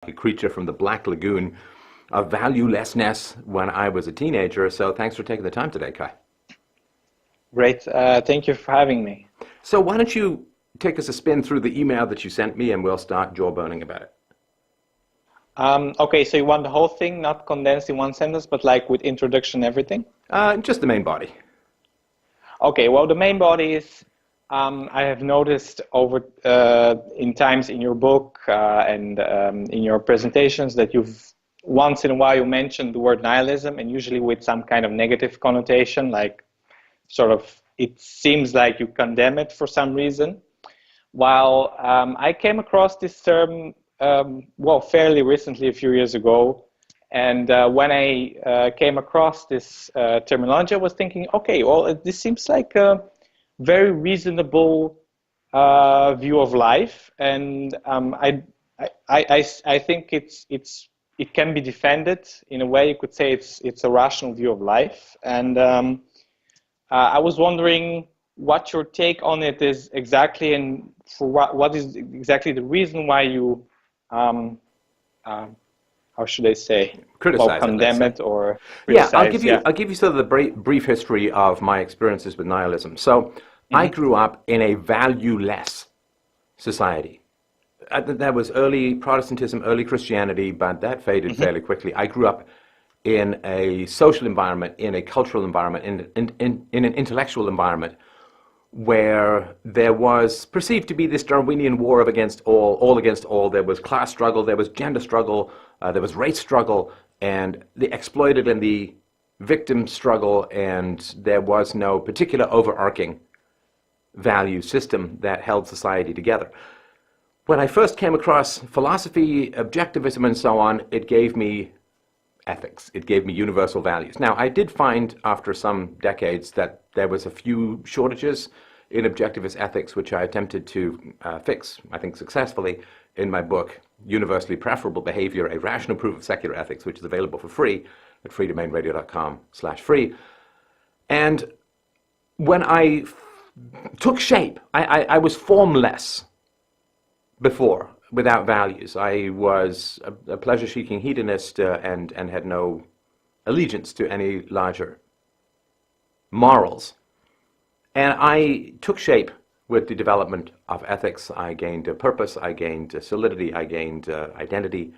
a creature from the Black Lagoon of valuelessness when I was a teenager. So thanks for taking the time today, Kai. Great. Thank you for having me. So why don't you take us a spin through the email that you sent me and we'll start jawboning about it. Okay, so you want the whole thing, not condensed in one sentence, but like with introduction and everything? Just the main body. Okay, well, the main body is, I have noticed over in times in your book and in your presentations that you've once in a while you mentioned the word nihilism, and usually with some kind of negative connotation, like sort of it seems like you condemn it for some reason. While I came across this term, well, fairly recently, a few years ago, and when I came across this terminology, I was thinking, okay, well, this seems like a very reasonable view of life, and I think it can be defended in a way. You could say it's a rational view of life, and I was wondering what your take on it is exactly, and for what is exactly the reason why you how should I say, Criticize condemn it or criticize. criticize. Yeah, I'll give you sort of the brief history of my experiences with nihilism. So I grew up in a valueless society. That was early Protestantism, early Christianity, but that faded fairly quickly. I grew up in a social environment, in a cultural environment, in an intellectual environment where there was perceived to be this Darwinian war of all against all. There was class struggle, there was gender struggle, there was race struggle, and the exploited and the victim struggle, and there was no particular overarching value system that held society together. When I first came across philosophy, objectivism, and so on, it gave me ethics. It gave me universal values. Now, I did find after some decades that there was a few shortages in objectivist ethics, which I attempted to fix, I think successfully, in my book, Universally Preferable Behavior, A Rational Proof of Secular Ethics, which is available for free at freedomainradio.com/free. And when I took shape, I was formless before, without values. I was a pleasure-seeking hedonist and had no allegiance to any larger morals. And I took shape with the development of ethics. I gained a purpose, I gained solidity, I gained identity.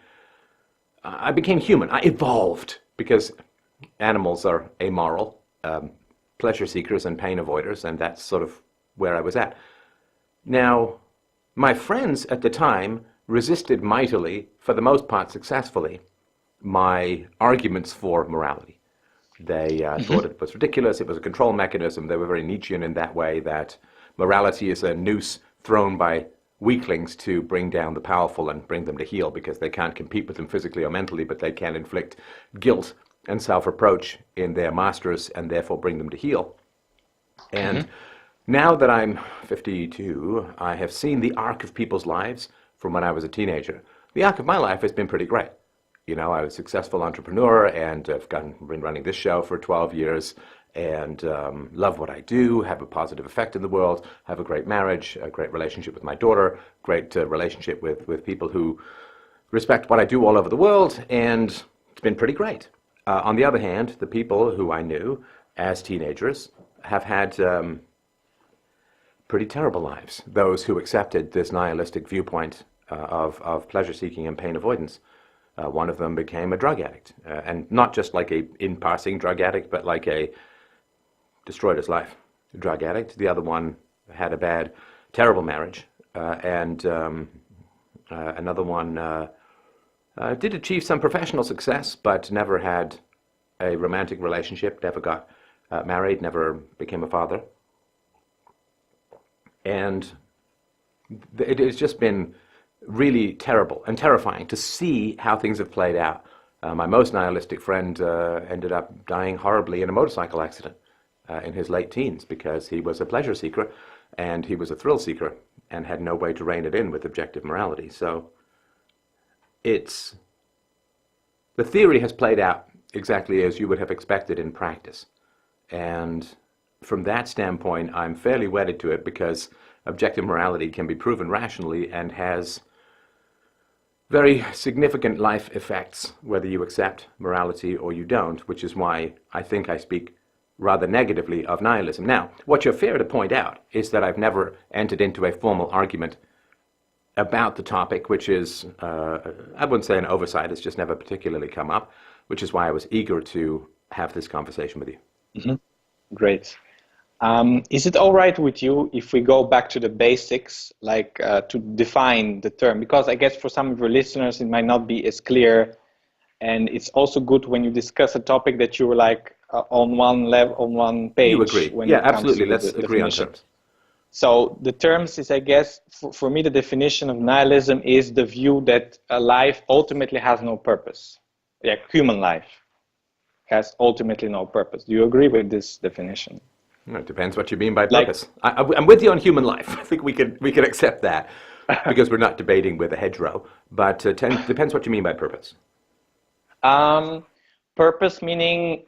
I became human. I evolved because animals are amoral, pleasure seekers and pain avoiders, and that's sort of where I was at. Now, my friends at the time resisted mightily, for the most part successfully, my arguments for morality. They thought it was ridiculous, it was a control mechanism. They were very Nietzschean in that way, that morality is a noose thrown by weaklings to bring down the powerful and bring them to heel, because they can't compete with them physically or mentally, but they can inflict guilt and self-reproach in their masters and therefore bring them to heel. And now that I'm 52, I have seen the arc of people's lives from when I was a teenager. The arc of my life has been pretty great. You know, I was a successful entrepreneur, and I've been running this show for 12 years, and love what I do, have a positive effect in the world, have a great marriage, a great relationship with my daughter, great relationship with people who respect what I do all over the world, and it's been pretty great. On the other hand, the people who I knew as teenagers have had pretty terrible lives. Those who accepted this nihilistic viewpoint of pleasure-seeking and pain avoidance. One of them became a drug addict, and not just like a in-passing drug addict, but like a destroyed his life drug addict. The other one had a bad, terrible marriage, and another one did achieve some professional success, but never had a romantic relationship, never got married, never became a father. And it has just been really terrible and terrifying to see how things have played out. My most nihilistic friend ended up dying horribly in a motorcycle accident in his late teens, because he was a pleasure seeker and he was a thrill seeker and had no way to rein it in with objective morality. So the theory has played out exactly as you would have expected in practice. And from that standpoint, I'm fairly wedded to it, because objective morality can be proven rationally and has very significant life effects, whether you accept morality or you don't, which is why I think I speak rather negatively of nihilism. Now, what you're fair to point out is that I've never entered into a formal argument about the topic, which is, I wouldn't say an oversight, it's just never particularly come up, which is why I was eager to have this conversation with you. Mm-hmm. Great. Is it all right with you if we go back to the basics, like to define the term? Because I guess for some of your listeners, it might not be as clear. And it's also good when you discuss a topic that you're like on one level, on one page. You agree. When Yeah, it comes absolutely. to Let's the agree on definition. terms. So the terms is, I guess, for me, the definition of nihilism is the view that a life ultimately has no purpose. Yeah, human life has ultimately no purpose. Do you agree with this definition? It depends what you mean by purpose. I'm with you on human life. I think we can accept that because we're not debating with a hedgerow. But depends what you mean by purpose. Purpose meaning,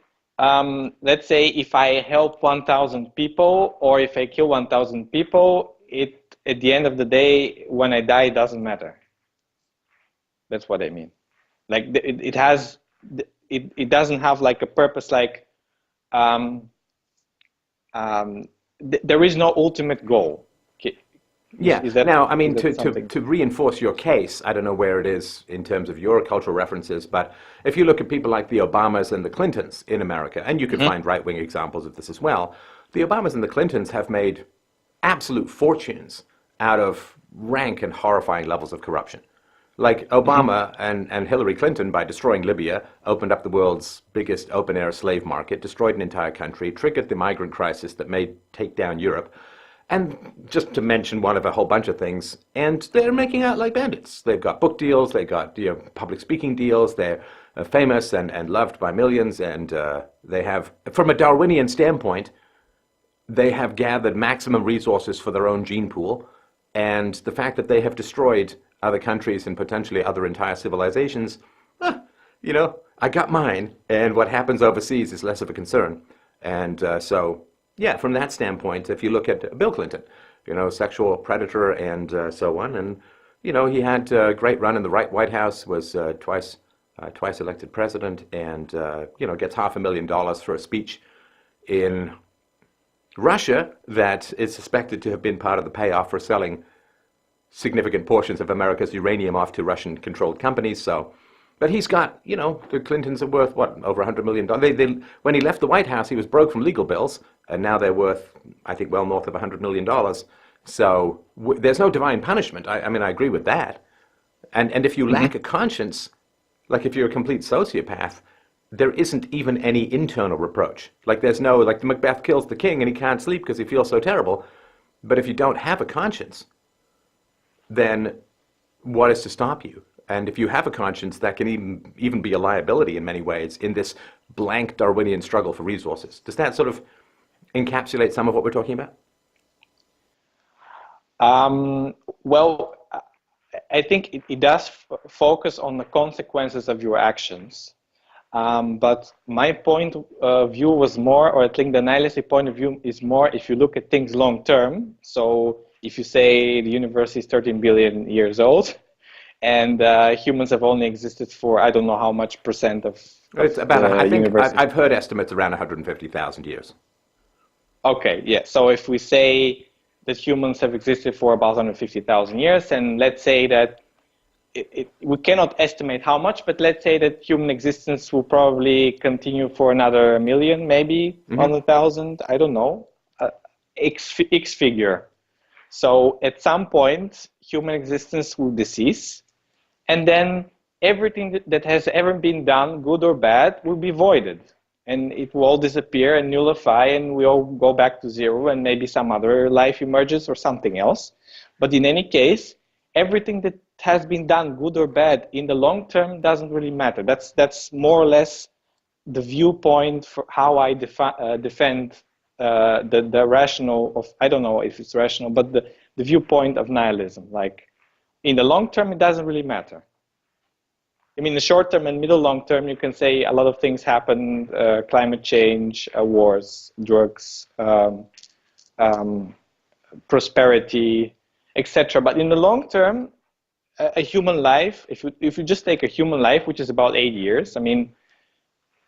let's say, if I help 1,000 people or if I kill 1,000 people, at the end of the day, when I die, it doesn't matter. That's what I mean. Like it doesn't have like a purpose. Like there is no ultimate goal. Yeah. Now, I mean, to to reinforce your case, I don't know where it is in terms of your cultural references, but if you look at people like the Obamas and the Clintons in America, and you can find right-wing examples of this as well, the Obamas and the Clintons have made absolute fortunes out of rank and horrifying levels of corruption. Like Obama and Hillary Clinton, by destroying Libya, opened up the world's biggest open-air slave market, destroyed an entire country, triggered the migrant crisis that may take down Europe, and just to mention one of a whole bunch of things, and they're making out like bandits. They've got book deals, they've got public speaking deals, they're famous and loved by millions, and they have, from a Darwinian standpoint, they have gathered maximum resources for their own gene pool, and the fact that they have destroyed other countries and potentially other entire civilizations, I got mine, and what happens overseas is less of a concern. And yeah, from that standpoint, if you look at Bill Clinton, sexual predator and so on, and he had a great run in the White House, was twice elected president, and gets $500,000 for a speech in Russia that is suspected to have been part of the payoff for selling significant portions of America's uranium off to Russian-controlled companies. So, but he's got, the Clintons are worth, what, over $100 million. When he left the White House, he was broke from legal bills, and now they're worth, I think, well north of $100 million. So there's no divine punishment. I mean, I agree with that. And if you lack a conscience, like if you're a complete sociopath, there isn't even any internal reproach. Like there's no, like the Macbeth kills the king and he can't sleep because he feels so terrible. But if you don't have a conscience, then what is to stop you? And if you have a conscience, that can even be a liability in many ways in this blank Darwinian struggle for resources. Does that sort of encapsulate some of what we're talking about? Well, I think it does focus on the consequences of your actions. But my point of view was more, or I think the nihilistic point of view is more if you look at things long term. So if you say the universe is 13 billion years old, and humans have only existed for I don't know how much percent of it's about. I think universe. I've heard estimates around 150,000 years. Okay, yeah. So if we say that humans have existed for about 150,000 years, and let's say that we cannot estimate how much, but let's say that human existence will probably continue for another million, maybe 100,000. I don't know, X figure. So at some point, human existence will cease, and then everything that has ever been done, good or bad, will be voided. And it will all disappear and nullify, and we all go back to zero, and maybe some other life emerges or something else. But in any case, everything that has been done, good or bad, in the long term doesn't really matter. That's more or less the viewpoint for how I defend the rational of, I don't know if it's rational, but the viewpoint of nihilism. Like, in the long term, it doesn't really matter. I mean, the short term and middle long term, you can say a lot of things happen, climate change, wars, drugs, prosperity, etc. But in the long term, a human life, if you just take a human life, which is about 8 years, I mean,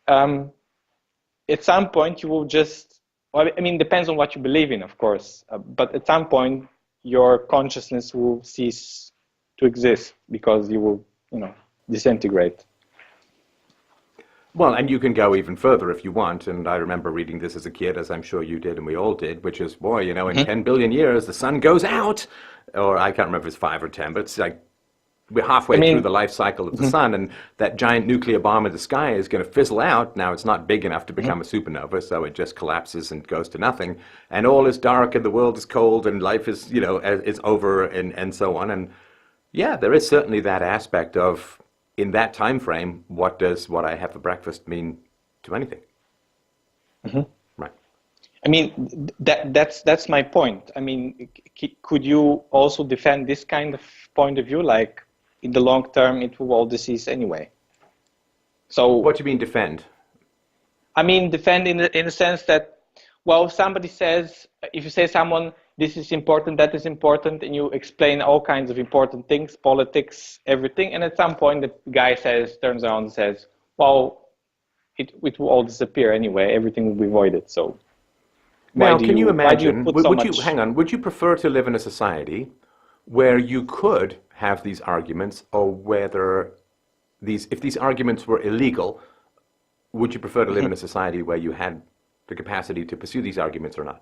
at some point you will just, well, I mean, depends on what you believe in, of course, but at some point your consciousness will cease to exist because you will, disintegrate. Well, and you can go even further if you want, and I remember reading this as a kid, as I'm sure you did and we all did, which is, boy, in 10 billion years the sun goes out, or I can't remember if it's 5 or 10, but it's like we're halfway through the life cycle of the sun, and that giant nuclear bomb in the sky is going to fizzle out. Now, it's not big enough to become a supernova, so it just collapses and goes to nothing, and all is dark, and the world is cold, and life is, is over, and so on. And yeah, there is certainly that aspect of, in that time frame, what does what I have for breakfast mean to anything? Right. I mean, that's my point. I mean, could you also defend this kind of point of view, like, in the long term, it will all disease anyway? So what do you mean defend? I mean defend in the sense that, well, somebody says, if you say someone, this is important, that is important, and you explain all kinds of important things, politics, everything, and at some point the guy turns around and says, well, it will all disappear anyway, everything will be voided. So now, can you imagine, hang on, would you prefer to live in a society where you could have these arguments, or whether if these arguments were illegal, would you prefer to live in a society where you had the capacity to pursue these arguments or not?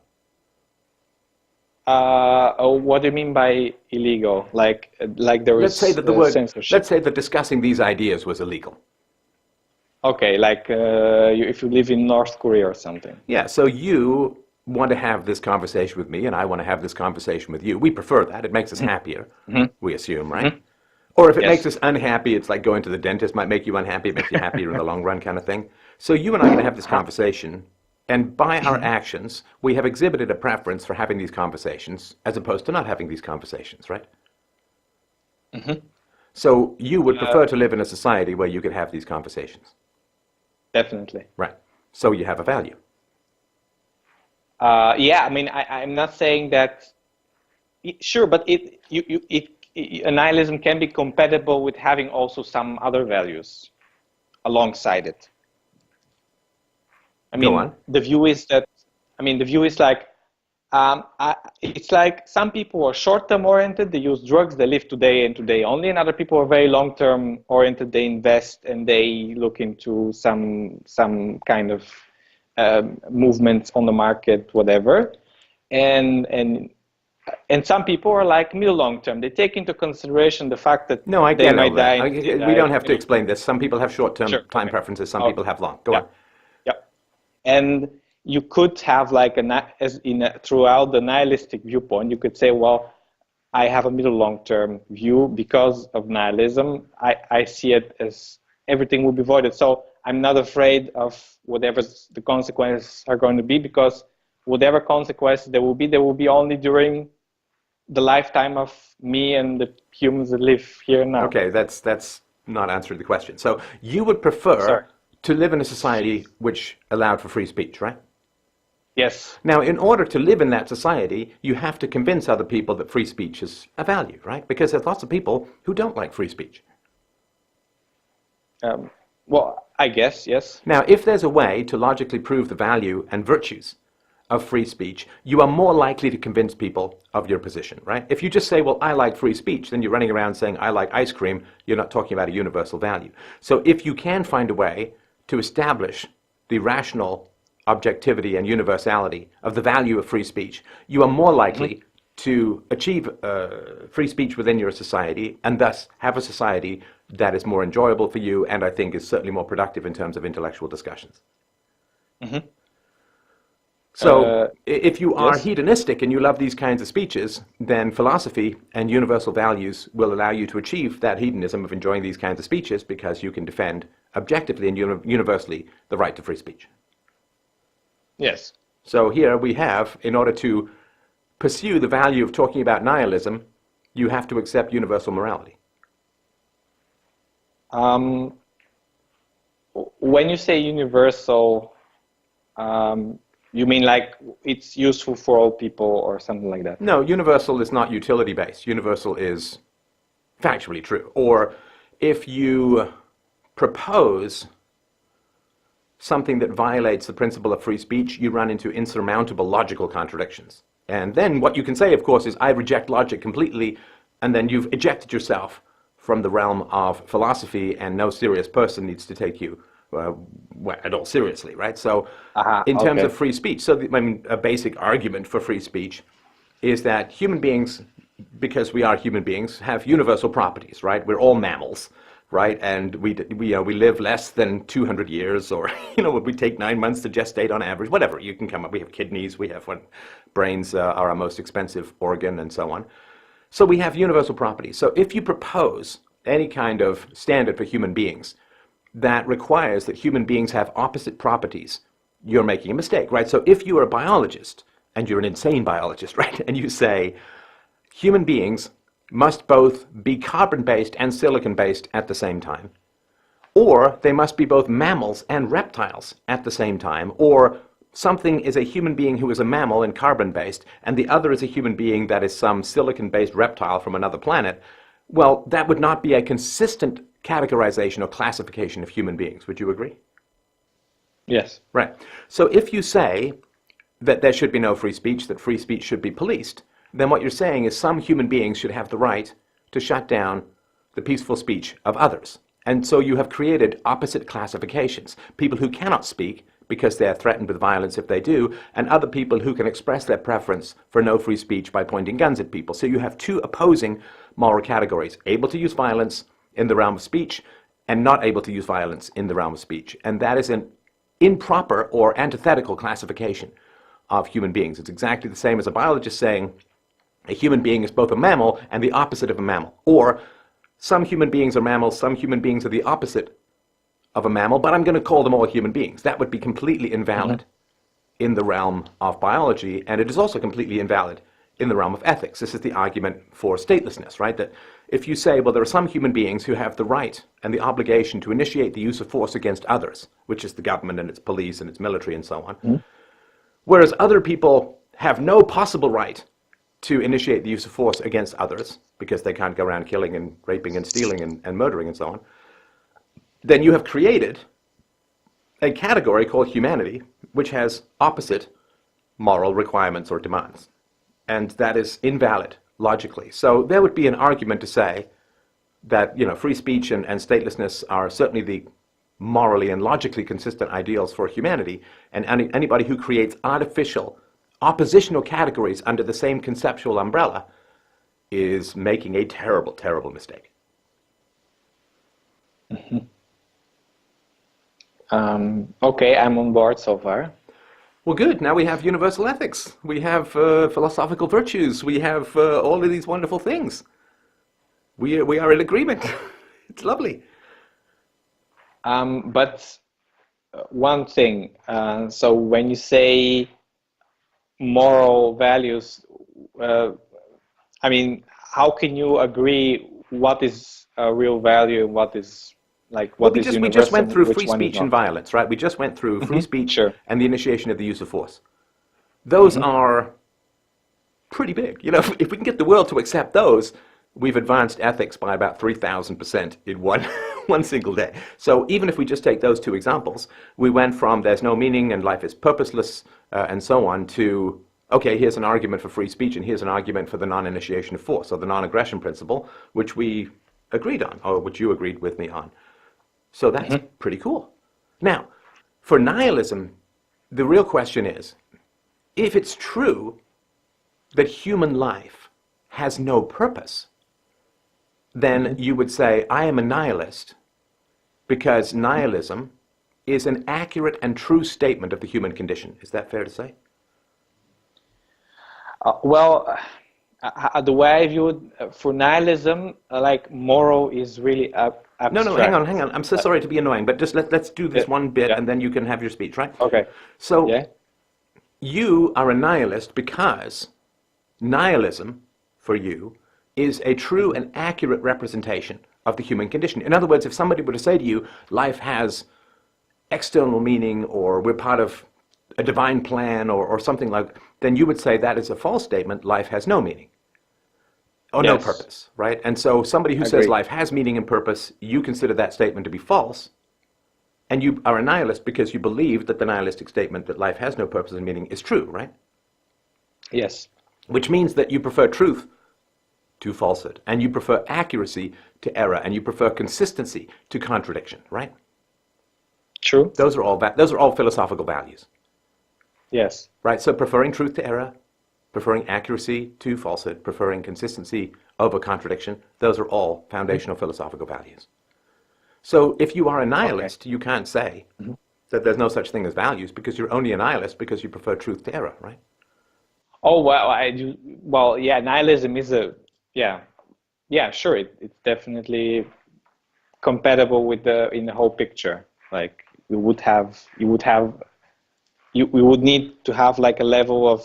What do you mean by illegal? Like there let's is say that the word censorship. Let's say that discussing these ideas was illegal. Okay, like if you live in North Korea or something. Yeah, so you want to have this conversation with me, and I want to have this conversation with you. We prefer that. It makes us happier, we assume, right? Or if it makes us unhappy, it's like going to the dentist might make you unhappy, it makes you happier in the long run kind of thing. So you and I are going to have this conversation, and by our actions, we have exhibited a preference for having these conversations as opposed to not having these conversations, right? So you would prefer to live in a society where you could have these conversations. Definitely. Right. So you have a value. Yeah, I mean, I'm not saying that. Sure, but nihilism can be compatible with having also some other values alongside it. I mean, Go on. the view is that. I mean, the view is like, it's like some people are short-term oriented. They use drugs. They live today and today only, and other people are very long-term oriented. They invest and they look into some kind of movements on the market, whatever, and some people are like middle long term. They take into consideration the fact that no, I they get might die. We don't have to explain this. Some people have short-term time preferences. Some people have long. Go on. Yeah, and you could have like throughout the nihilistic viewpoint, you could say, well, I have a middle long-term view because of nihilism. I see it as everything will be voided. So I'm not afraid of whatever the consequences are going to be, because whatever consequences there will be only during the lifetime of me and the humans that live here now. Okay, that's not answering the question. So you would prefer to live in a society which allowed for free speech, right? Yes. Now, in order to live in that society, you have to convince other people that free speech is a value, right? Because there's lots of people who don't like free speech. Well, I guess, yes. Now, if there's a way to logically prove the value and virtues of free speech, you are more likely to convince people of your position, right? If you just say, well, I like free speech, then you're running around saying, I like ice cream, you're not talking about a universal value. So if you can find a way to establish the rational objectivity and universality of the value of free speech, you are more likely to achieve free speech within your society, and thus have a society that is more enjoyable for you, and I think is certainly more productive in terms of intellectual discussions. So if you are hedonistic and you love these kinds of speeches, then philosophy and universal values will allow you to achieve that hedonism of enjoying these kinds of speeches, because you can defend objectively and universally the right to free speech. Yes. So here we have, in order to pursue the value of talking about nihilism, you have to accept universal morality. When you say universal, you mean like it's useful for all people or something like that? No, universal is not utility-based. Universal is factually true. Or if you propose something that violates the principle of free speech, you run into insurmountable logical contradictions. And then what you can say, of course, is I reject logic completely, and then you've ejected yourself from the realm of philosophy, and no serious person needs to take you at all seriously, right? So in terms of free speech, so a basic argument for free speech is that human beings, because we are human beings, have universal properties, right? We're all mammals, right? And we live less than 200 years, or we take 9 months to gestate on average, whatever you can come up. We have kidneys, we have brains are our most expensive organ, and so on. So we have universal properties. So if you propose any kind of standard for human beings that requires that human beings have opposite properties, you're making a mistake, right? So if you are a biologist, and you're an insane biologist, right? And you say human beings must both be carbon-based and silicon-based at the same time, or they must be both mammals and reptiles at the same time, or something is a human being who is a mammal and carbon-based, and the other is a human being that is some silicon-based reptile from another planet, well, that would not be a consistent categorization or classification of human beings. Would you agree? Yes. Right. So if you say that there should be no free speech, that free speech should be policed, then what you're saying is some human beings should have the right to shut down the peaceful speech of others. And so you have created opposite classifications. People who cannot speak because they are threatened with violence if they do, and other people who can express their preference for no free speech by pointing guns at people. So you have two opposing moral categories, able to use violence in the realm of speech and not able to use violence in the realm of speech. And that is an improper or antithetical classification of human beings. It's exactly the same as a biologist saying a human being is both a mammal and the opposite of a mammal. Or some human beings are mammals, some human beings are the opposite of a mammal, but I'm going to call them all human beings. That would be completely invalid in the realm of biology, and it is also completely invalid in the realm of ethics. This is the argument for statelessness, right? That if you say, well, there are some human beings who have the right and the obligation to initiate the use of force against others, which is the government and its police and its military and so on, whereas other people have no possible right to initiate the use of force against others because they can't go around killing and raping and stealing and murdering and so on, then you have created a category called humanity which has opposite moral requirements or demands. And that is invalid logically. So there would be an argument to say that free speech and statelessness are certainly the morally and logically consistent ideals for humanity, and anybody who creates artificial oppositional categories under the same conceptual umbrella is making a terrible, terrible mistake. Okay, I'm on board so far. Well, good. Now we have universal ethics. We have philosophical virtues. We have all of these wonderful things. We are in agreement. It's lovely. But one thing, so when you say moral values, I mean, how can you agree what is a real value and what is what is universal? We just went through free speech and violence, right? We just went through free speech and the initiation of the use of force. Those are pretty big. If we can get the world to accept those, we've advanced ethics by about 3,000% in one single day. So even if we just take those two examples, we went from there's no meaning and life is purposeless and so on to, okay, here's an argument for free speech and here's an argument for the non-initiation of force, or the non-aggression principle, which we agreed on, or which you agreed with me on. So that's pretty cool. Now, for nihilism, the real question is, if it's true that human life has no purpose, then you would say, I am a nihilist because nihilism is an accurate and true statement of the human condition. Is that fair to say? The way I view it, for nihilism, moral is really abstract. No, hang on. I'm so sorry to be annoying, but just let's do this one bit and then you can have your speech, right? Okay. So you are a nihilist because nihilism, for you, is a true and accurate representation of the human condition. In other words, if somebody were to say to you, life has external meaning, or we're part of a divine plan, or something like, then you would say that is a false statement, life has no meaning. or no Yes. purpose, right? And so somebody who says Agreed. life has meaning and purpose, you consider that statement to be false, and you are a nihilist because you believe that the nihilistic statement that life has no purpose and meaning is true, right? Yes. Which means that you prefer truth to falsehood, and you prefer accuracy to error, and you prefer consistency to contradiction, right? True. Those are all philosophical values, Yes. right? So preferring truth to error, preferring accuracy to falsehood, preferring consistency over contradiction, those are all foundational philosophical values. So if you are a nihilist, you can't say that there's no such thing as values because you're only a nihilist because you prefer truth to error, right? Oh well, I do. Well, yeah, nihilism is yeah, sure. It's definitely compatible with in the whole picture. Like we would need to have like a level of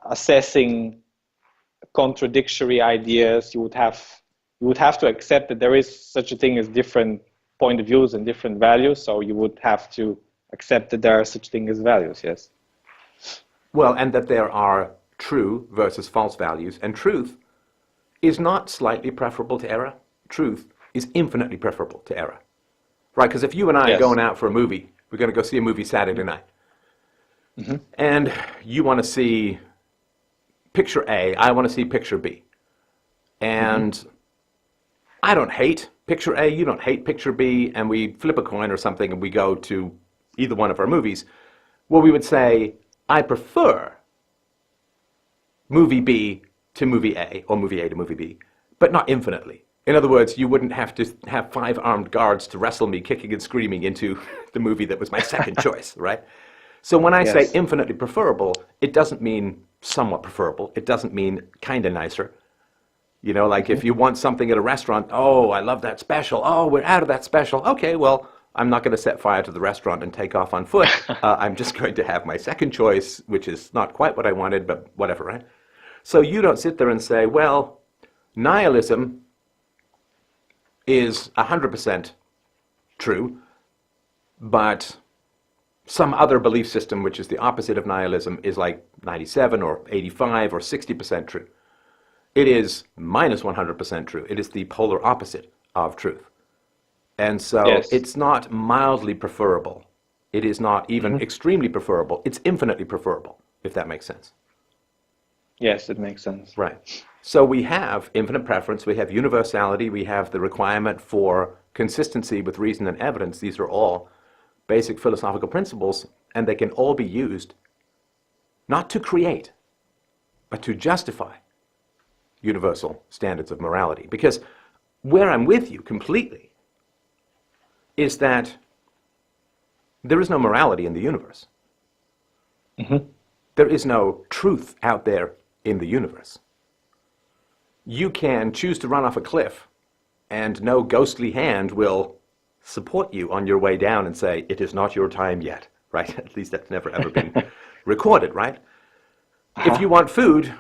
assessing contradictory ideas. You would have to accept that there is such a thing as different point of views and different values. So you would have to accept that there are such things as values. Yes. Well, and that there are true versus false values, and truth is not slightly preferable to error. Truth is infinitely preferable to error, right? Because if you and I are Yes. going out for a movie, we're going to go see a movie Saturday night, and you want to see picture A, I want to see picture B, and I don't hate picture A, you don't hate picture B, and we flip a coin or something, and we go to either one of our movies. Well, we would say, I prefer movie B to movie A, or movie A to movie B, but not infinitely. In other words, you wouldn't have to have 5 armed guards to wrestle me kicking and screaming into the movie that was my second choice, right? So when I say Yes. infinitely preferable, it doesn't mean somewhat preferable. It doesn't mean kind of nicer. You know, like if you want something at a restaurant, oh, I love that special. Oh, we're out of that special. Okay, well, I'm not going to set fire to the restaurant and take off on foot. I'm just going to have my second choice, which is not quite what I wanted, but whatever, right? So you don't sit there and say, well, nihilism is 100% true, but some other belief system, which is the opposite of nihilism, is like 97 or 85 or 60% true. It is minus 100% true. It is the polar opposite of truth. And so Yes. it's not mildly preferable. It is not even extremely preferable. It's infinitely preferable, if that makes sense. Yes, it makes sense. Right. So we have infinite preference, we have universality, we have the requirement for consistency with reason and evidence. These are all basic philosophical principles, and they can all be used not to create, but to justify universal standards of morality. Because where I'm with you completely is that there is no morality in the universe. There is no truth out there in the universe. You can choose to run off a cliff, and no ghostly hand will support you on your way down and say, it is not your time yet, right? At least that's never ever been recorded, right? If you want food,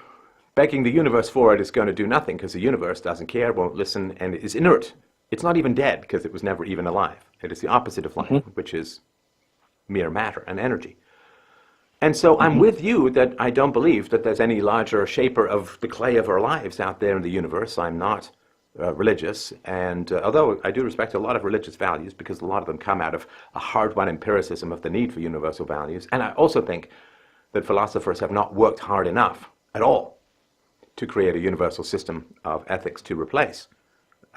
begging the universe for it is going to do nothing because the universe doesn't care, won't listen, and is inert. It's not even dead because it was never even alive. It is the opposite of life, which is mere matter and energy. And so I'm with you that I don't believe that there's any larger shaper of the clay of our lives out there in the universe. I'm not religious, and although I do respect a lot of religious values because a lot of them come out of a hard-won empiricism of the need for universal values, and I also think that philosophers have not worked hard enough at all to create a universal system of ethics to replace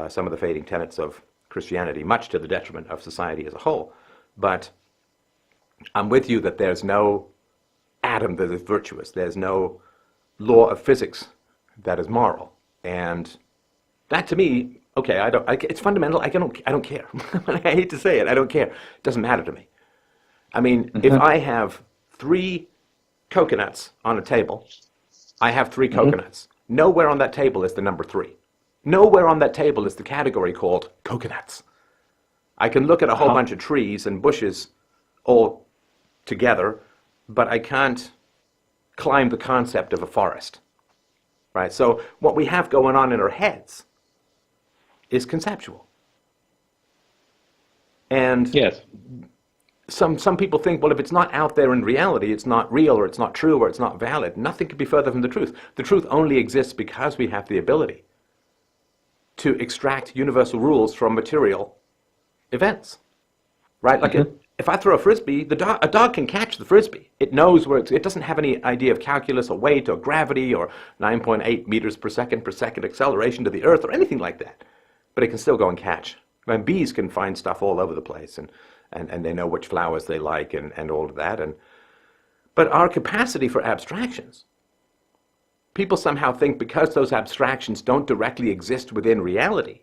some of the fading tenets of Christianity, much to the detriment of society as a whole. But I'm with you that there's no atom that is virtuous. There's no law of physics that is moral. And that to me, okay, it's fundamental. I don't care. I hate to say it. I don't care. It doesn't matter to me. I mean, if I have 3 coconuts on a table, I have 3 coconuts. Nowhere on that table is the number 3. Nowhere on that table is the category called coconuts. I can look at a whole bunch of trees and bushes all together, but I can't climb the concept of a forest, right? So what we have going on in our heads is conceptual. And Yes. some people think, well, if it's not out there in reality, it's not real, or it's not true, or it's not valid. Nothing could be further from the truth. The truth only exists because we have the ability to extract universal rules from material events, right? Like if I throw a frisbee, a dog can catch the frisbee. It knows where it doesn't have any idea of calculus or weight or gravity or 9.8 meters per second acceleration to the earth or anything like that. But it can still go and catch. And bees can find stuff all over the place, and they know which flowers they like and all of that. But our capacity for abstractions, people somehow think because those abstractions don't directly exist within reality,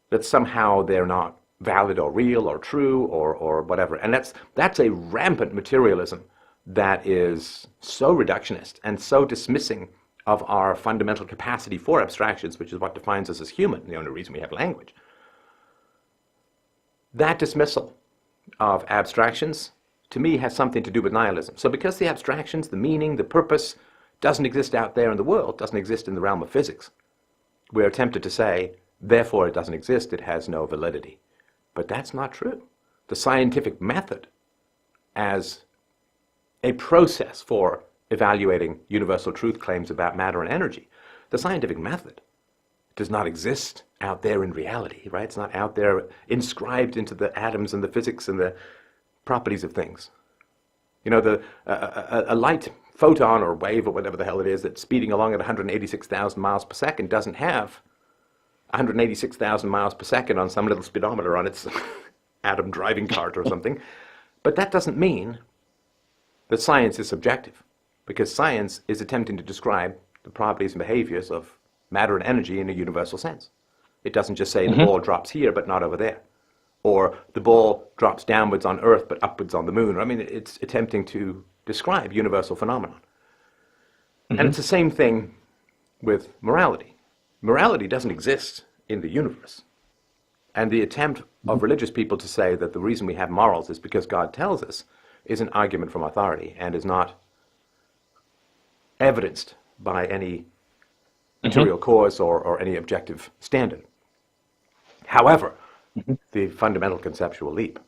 that somehow they're not valid or real or true or whatever. And that's a rampant materialism that is so reductionist and so dismissing of our fundamental capacity for abstractions, which is what defines us as human, the only reason we have language. That dismissal of abstractions, to me, has something to do with nihilism. So because the abstractions, the meaning, the purpose, doesn't exist out there in the world, doesn't exist in the realm of physics, we're tempted to say, therefore it doesn't exist, it has no validity. But that's not true. The scientific method as a process for evaluating universal truth claims about matter and energy, the scientific method does not exist out there in reality, right? It's not out there inscribed into the atoms and the physics and the properties of things. You know, a light photon or wave or whatever the hell it is that's speeding along at 186,000 miles per second doesn't have 186,000 miles per second on some little speedometer on its atom driving cart or something. But that doesn't mean that science is subjective, because science is attempting to describe the properties and behaviors of matter and energy in a universal sense. It doesn't just say the ball drops here but not over there, or the ball drops downwards on Earth but upwards on the moon. I mean, it's attempting to describe universal phenomenon. And it's the same thing with morality. Morality doesn't exist in the universe. And the attempt of religious people to say that the reason we have morals is because God tells us is an argument from authority and is not evidenced by any material cause or any objective standard. However, the fundamental conceptual leap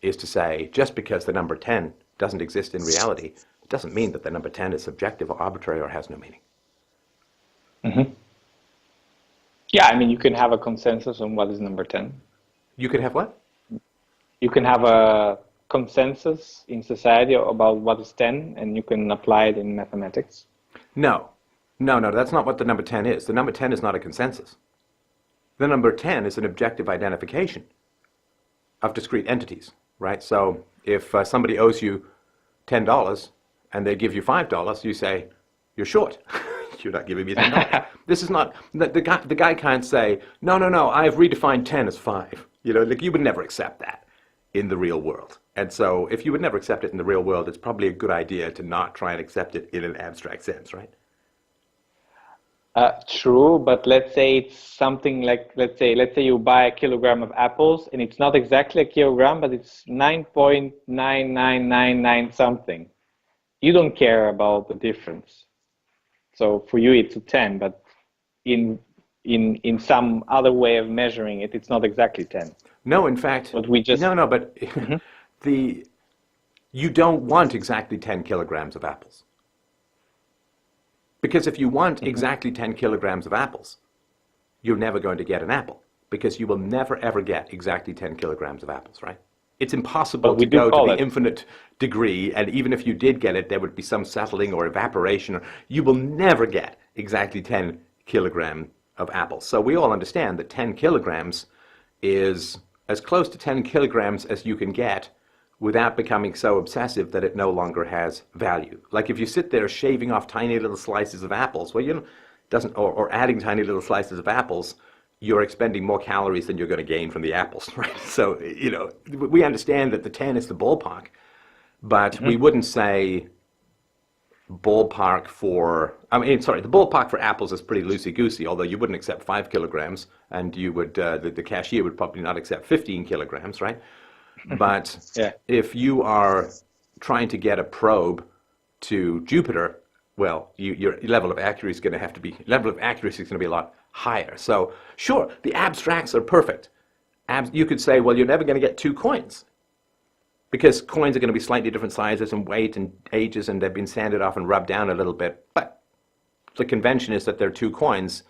is to say just because the number 10 doesn't exist in reality, it doesn't mean that the number 10 is subjective or arbitrary or has no meaning. Yeah, I mean, you can have a consensus on what is number 10. You could have what? You can have a consensus in society about what is 10, and you can apply it in mathematics. No, that's not what the number 10 is. The number 10 is not a consensus. The number 10 is an objective identification of discrete entities, right? So if somebody owes you $10 and they give you $5, you say, you're short. You're not giving me $10. This is not, the guy can't say, no, I've redefined 10 as 5. You know, like you would never accept that in the real world. And so if you would never accept it in the real world, it's probably a good idea to not try and accept it in an abstract sense, right? True, but let's say it's something like, let's say you buy a kilogram of apples and it's not exactly a kilogram, but it's 9.9999 something. You don't care about the difference. So for you it's a 10, but in some other way of measuring it, it's not exactly 10. No, in fact, but we just but you don't want exactly 10 kilograms of apples. Because if you want exactly 10 kilograms of apples, you're never going to get an apple, because you will never ever get exactly 10 kilograms of apples, right? It's impossible to go to the infinite degree, and even if you did get it, there would be some settling or evaporation. You will never get exactly 10 kilograms of apples. So we all understand that 10 kilograms is as close to 10 kilograms as you can get without becoming so obsessive that it no longer has value. Like if you sit there shaving off tiny little slices of apples, well, you know, or adding tiny little slices of apples, you're expending more calories than you're going to gain from the apples, right? So, you know, we understand that the 10 is the ballpark, but we wouldn't say ballpark for, the ballpark for apples is pretty loosey-goosey, although you wouldn't accept 5 kilograms, and you would, the cashier would probably not accept 15 kilograms, right? But if you are trying to get a probe to Jupiter, well, your level of accuracy is going to be a lot higher. So sure, the abstracts are perfect. You could say, well, you're never going to get 2 coins. because coins are going to be slightly different sizes and weight and ages, and they've been sanded off and rubbed down a little bit. But the convention is that they're two coins,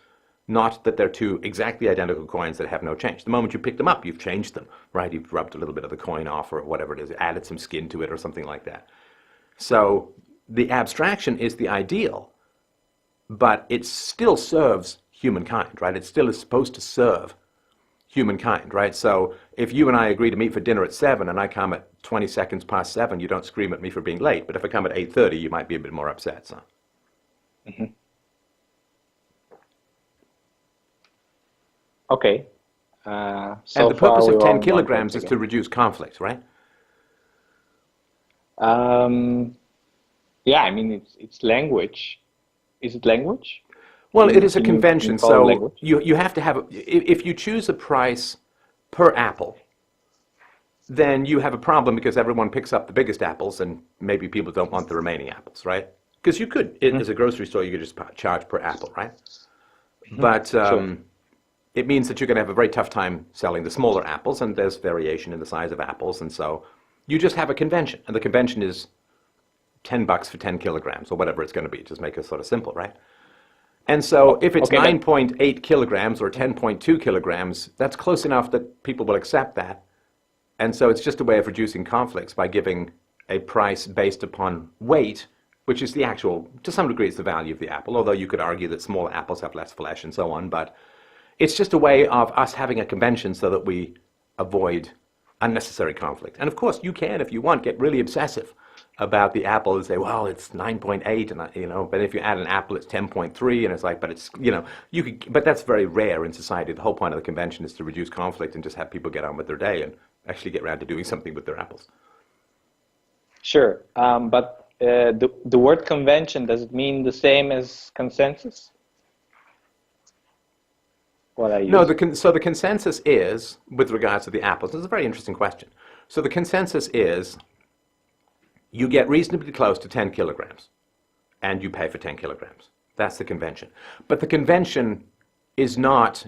not that they're two exactly identical coins that have no change. The moment you pick them up, you've changed them, right? You've rubbed a little bit of the coin off or whatever it is, added some skin to it or something like that. So the abstraction is the ideal, but it still serves humankind, right? It still is supposed to serve humankind, right? So if you and I agree to meet for dinner at 7 and I come at 20 seconds past 7, you don't scream at me for being late. But if I come at 8:30, you might be a bit more upset. So. Mm-hmm. Okay. So and the purpose of 10 kilograms is to reduce conflict, right? Yeah, I mean, it's language. Is it language? Well, it is a convention, so you have to have, if you choose a price per apple, then you have a problem because everyone picks up the biggest apples and maybe people don't want the remaining apples, right? Because you could, as a grocery store, you could just charge per apple, right? But Sure. it means that you're going to have a very tough time selling the smaller apples, and there's variation in the size of apples, and so you just have a convention, and the convention is $10 for 10 kilograms, or whatever it's going to be, just make it sort of simple, right? And so if it's 9.8 kilograms or 10.2 kilograms, that's close enough that people will accept that. And so it's just a way of reducing conflicts by giving a price based upon weight, which is the actual, to some degree, it's the value of the apple, although you could argue that smaller apples have less flesh and so on. But it's just a way of us having a convention so that we avoid unnecessary conflict. And of course, you can, if you want, get really obsessive about the apple and say, well, it's 9.8, and but if you add an apple, it's 10.3, and it's like, but it's, but that's very rare in society. The whole point of the convention is to reduce conflict and just have people get on with their day and actually get around to doing something with their apples. Sure, but the word convention, does it mean the same as consensus? What I use? No, so the consensus is, with regards to the apples, this is a very interesting question. So the consensus is, you get reasonably close to 10 kilograms, and you pay for 10 kilograms. That's the convention. But the convention is not,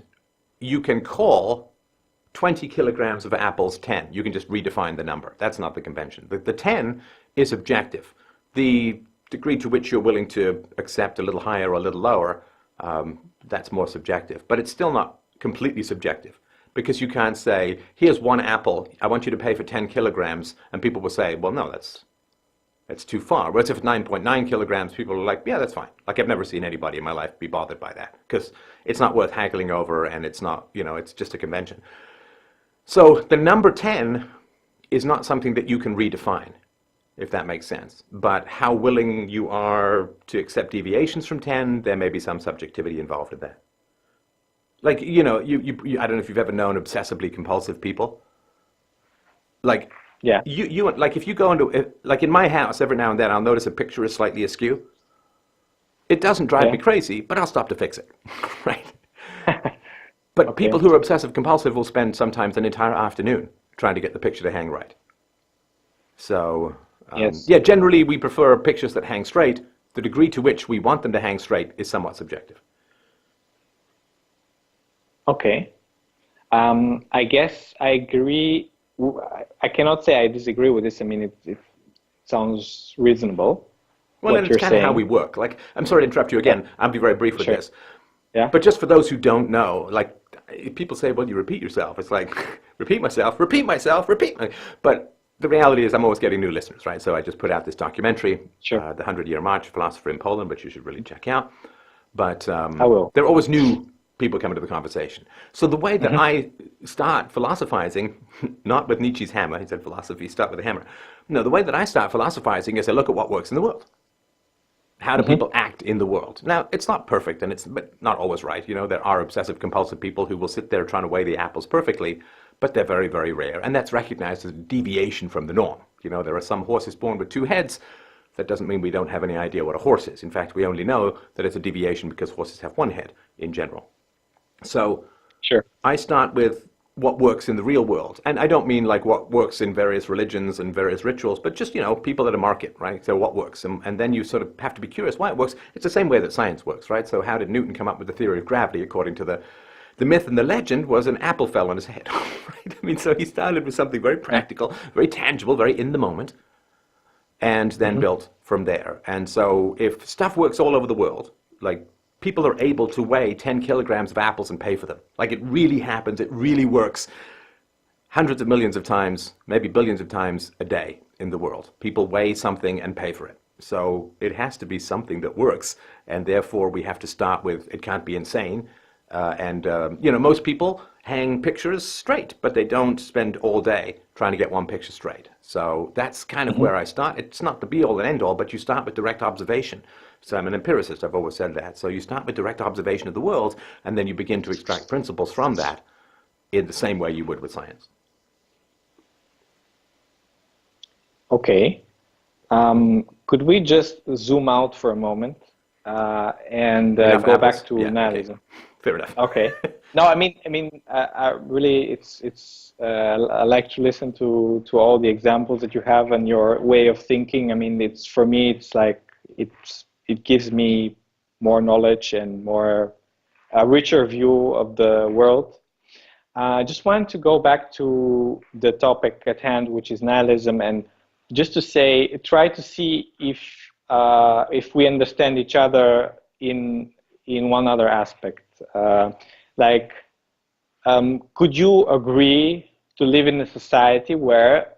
you can call 20 kilograms of apples 10. You can just redefine the number. That's not the convention. The 10 is objective. The degree to which you're willing to accept a little higher or a little lower, that's more subjective. But it's still not completely subjective, because you can't say, here's one apple, I want you to pay for 10 kilograms, and people will say, well, no, that's too far. Whereas if it's 9.9 kilograms, people are like, yeah, that's fine. Like, I've never seen anybody in my life be bothered by that, because it's not worth haggling over, and it's not, it's just a convention. So the number 10 is not something that you can redefine, if that makes sense. But how willing you are to accept deviations from 10, there may be some subjectivity involved in that. Like, I don't know if you've ever known obsessively compulsive people. Like, yeah. You like, if you go into, like in my house, every now and then I'll notice a picture is slightly askew. It doesn't drive me crazy, but I'll stop to fix it, right? But people who are obsessive compulsive will spend sometimes an entire afternoon trying to get the picture to hang right. So, yeah, generally we prefer pictures that hang straight. The degree to which we want them to hang straight is somewhat subjective. Okay. I guess I agree. I cannot say I disagree with this. I mean, it sounds reasonable. Well, and it's kind of how we work. Like, I'm sorry to interrupt you again. I'll be very brief with this. Yeah. But just for those who don't know, like, people say, well, you repeat yourself. It's like, repeat myself, repeat myself, repeat. But the reality is I'm always getting new listeners, right? So I just put out this documentary, The 100-Year March, Philosopher in Poland, which you should really check out. But I will. There are always new people coming to the conversation. So the way that I start philosophizing, not with Nietzsche's hammer, he said philosophy, start with a hammer. No, the way that I start philosophizing is I look at what works in the world. How do people act in the world? Now, it's not perfect, and it's not always right. There are obsessive compulsive people who will sit there trying to weigh the apples perfectly, but they're very, very rare. And that's recognized as a deviation from the norm. There are some horses born with two heads. That doesn't mean we don't have any idea what a horse is. In fact, we only know that it's a deviation because horses have one head in general. So I start with what works in the real world. And I don't mean like what works in various religions and various rituals, but just, people at a market, right? So what works? And then you sort of have to be curious why it works. It's the same way that science works, right? So how did Newton come up with the theory of gravity according to the The myth and the legend was an apple fell on his head. Right? I mean, so he started with something very practical, very tangible, very in the moment, and then built from there. And so if stuff works all over the world, like people are able to weigh 10 kilograms of apples and pay for them, like it really happens, it really works hundreds of millions of times, maybe billions of times a day in the world. People weigh something and pay for it. So it has to be something that works, and therefore we have to start with it can't be insane. Most people hang pictures straight, but they don't spend all day trying to get one picture straight. So that's kind of where I start. It's not the be-all and end-all, but you start with direct observation. So I'm an empiricist, I've always said that. So you start with direct observation of the world, and then you begin to extract principles from that in the same way you would with science. Okay. Could we just zoom out for a moment and go back to nihilism? Okay. Fair enough. Okay. No, I mean, really, I like to listen to all the examples that you have and your way of thinking. I mean, for me, it's like it gives me more knowledge and a richer view of the world. I just wanted to go back to the topic at hand, which is nihilism, and just to say, try to see if we understand each other in one other aspect. Could you agree to live in a society where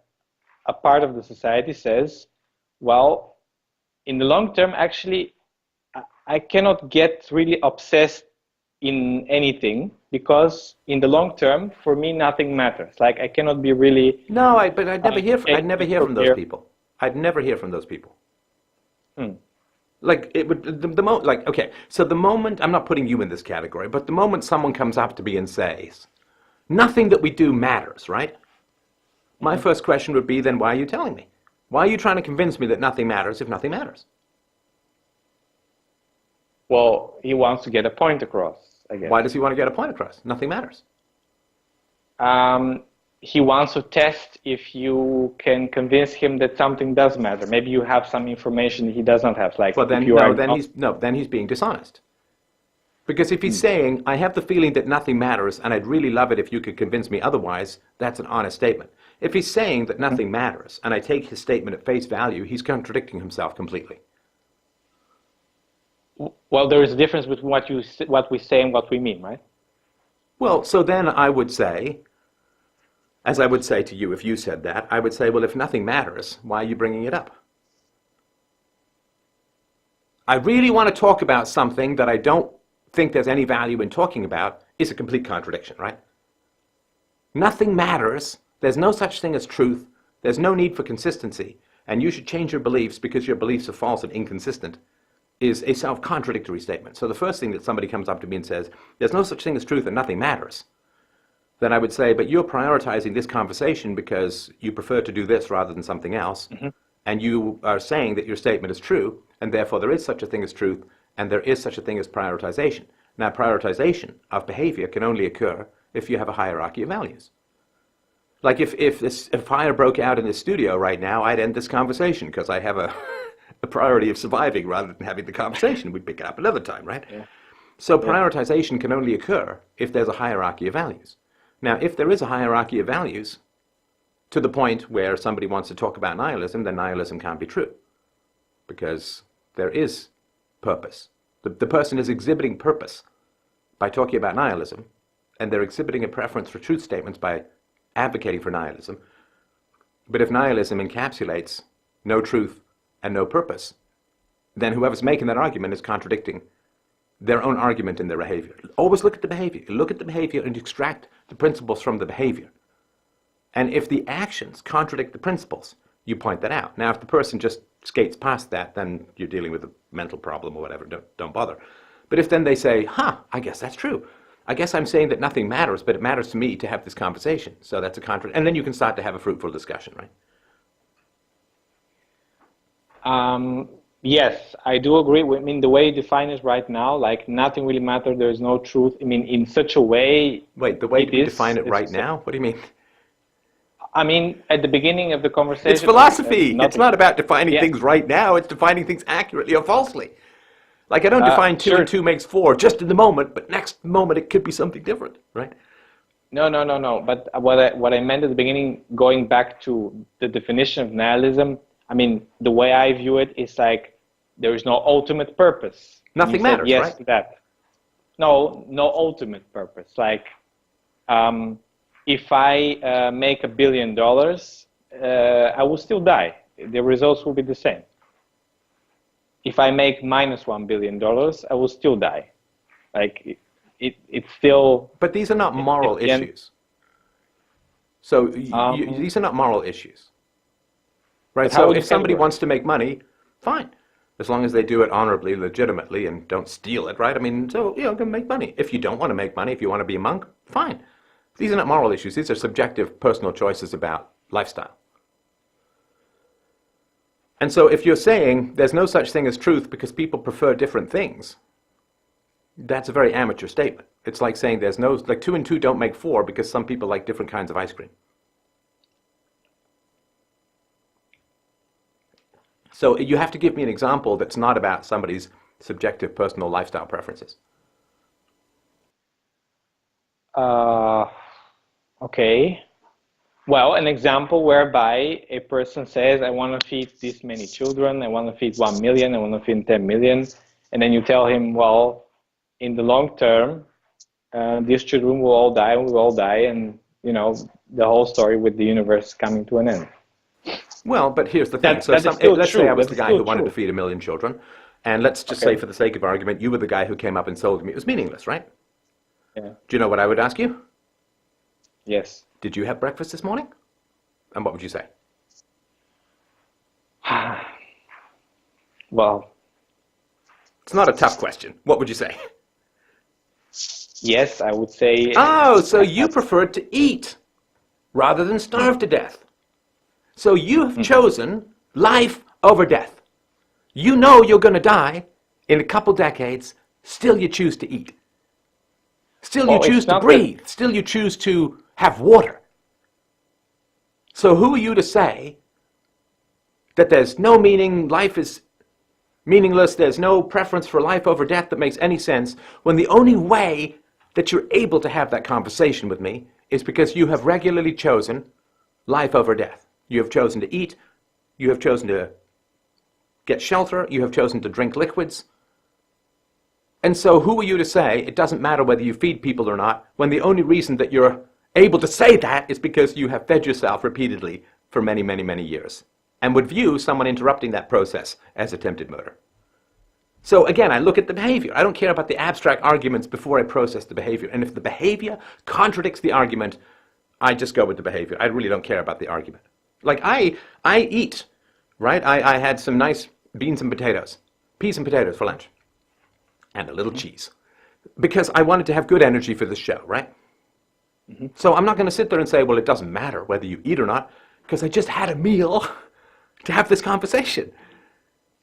a part of the society says, well, in the long term, actually, I cannot get really obsessed in anything because in the long term, for me, nothing matters. Like I cannot be really. No, but I'd never hear from those people. I'd never hear from those people. Like it would the moment. Like okay, so the moment I'm not putting you in this category, but the moment someone comes up to me and says, "Nothing that we do matters," right? My first question would be, then why are you telling me? Why are you trying to convince me that nothing matters if nothing matters? Well, he wants to get a point across, I guess. Why does he want to get a point across? Nothing matters. He wants to test if you can convince him that something does matter. Maybe you have some information he does not have. Like, well, then then he's being dishonest. Because if he's saying, I have the feeling that nothing matters, and I'd really love it if you could convince me otherwise, that's an honest statement. If he's saying that nothing matters, and I take his statement at face value, he's contradicting himself completely. Well, there is a difference between what we say and what we mean, right? Well, so then I would say, as I would say to you if you said that, I would say, well, if nothing matters, why are you bringing it up? I really want to talk about something that I don't think there's any value in talking about is a complete contradiction, right? Nothing matters. There's no such thing as truth. There's no need for consistency. And you should change your beliefs because your beliefs are false and inconsistent is a self-contradictory statement. So the first thing that somebody comes up to me and says, there's no such thing as truth and nothing matters, then I would say, but you're prioritizing this conversation because you prefer to do this rather than something else. And you are saying that your statement is true, and therefore there is such a thing as truth, and there is such a thing as prioritization. Now, prioritization of behavior can only occur if you have a hierarchy of values. Like if fire broke out in this studio right now, I'd end this conversation because I have a priority of surviving rather than having the conversation. We'd pick it up another time, right? Yeah. So prioritization can only occur if there's a hierarchy of values. Now, if there is a hierarchy of values to the point where somebody wants to talk about nihilism, then nihilism can't be true because there is purpose. The person is exhibiting purpose by talking about nihilism, and they're exhibiting a preference for truth statements by advocating for nihilism. But if nihilism encapsulates no truth and no purpose, then whoever's making that argument is contradicting their own argument in their behavior. Always look at the behavior. Look at the behavior and extract the principles from the behavior. And if the actions contradict the principles, you point that out. Now, if the person just skates past that, then you're dealing with a mental problem or whatever. Don't bother. But if then they say, I guess that's true. I guess I'm saying that nothing matters, but it matters to me to have this conversation. So that's a contradiction. And then you can start to have a fruitful discussion, right? Yes, I do agree. I mean, the way you define it right now, like nothing really matters, there is no truth. I mean, in such a way... Wait, the way you define it right now? What do you mean? I mean, at the beginning of the conversation... It's philosophy. It's not about defining things right now. It's defining things accurately or falsely. Like, I don't define 2 Sure. and 2 makes 4 just in the moment, but next moment it could be something different, right? No. But what I meant at the beginning, going back to the definition of nihilism, I mean, the way I view it is like there is no ultimate purpose. And Nothing you said matters, yes right? to that. No ultimate purpose. Like, if I make $1 billion, I will still die. The results will be the same. If I make minus $1 billion, I will still die. Like, it's still. But these are not moral Again, issues. So um, these are not moral issues, right? but how So would you if somebody categorize? wants to make money, fine, as long as they do it honorably, legitimately, and don't steal it, right? I mean, so go make money. If you don't want to make money, if you want to be a monk, fine. These are not moral issues. These are subjective, personal choices about lifestyle. And so if you're saying there's no such thing as truth because people prefer different things, that's a very amateur statement. It's like saying there's no, like 2 and 2 don't make 4 because some people like different kinds of ice cream. So you have to give me an example that's not about somebody's subjective personal lifestyle preferences. Okay. Well, an example whereby a person says, I want to feed this many children, I want to feed 1 million, I want to feed 10 million. And then you tell him, well, in the long term, these children will all die, we will all die, and, you know, the whole story with the universe coming to an end. Well, but here's the thing. That is still Let's true. say I was That the is guy still who wanted to true. feed 1 million children, and let's just say Okay. for the sake of argument, you were the guy who came up and sold me. It was meaningless, right? Yeah. Do you know what I would ask you? Yes. Did you have breakfast this morning? And what would you say? Well, It's not a tough question. What would you say? yes, I would say. Oh, so you preferred to eat rather than starve to death. So you have chosen life over death. You know you're going to die in a couple decades, still you choose to eat. Still you Well, choose it's to not that. breathe. Still you choose to have water. So who are you to say that there's no meaning, life is meaningless, there's no preference for life over death that makes any sense, when the only way that you're able to have that conversation with me is because you have regularly chosen life over death. You have chosen to eat, you have chosen to get shelter, you have chosen to drink liquids. And so who are you to say it doesn't matter whether you feed people or not, when the only reason that you're able to say that is because you have fed yourself repeatedly for many, many, many years, and would view someone interrupting that process as attempted murder. So again, I look at the behavior. I don't care about the abstract arguments before I process the behavior. And if the behavior contradicts the argument, I just go with the behavior. I really don't care about the argument. Like I eat, right? I had some nice beans and potatoes, peas and potatoes for lunch, and a little cheese, because I wanted to have good energy for this show, right? So I'm not going to sit there and say, well, it doesn't matter whether you eat or not, because I just had a meal to have this conversation.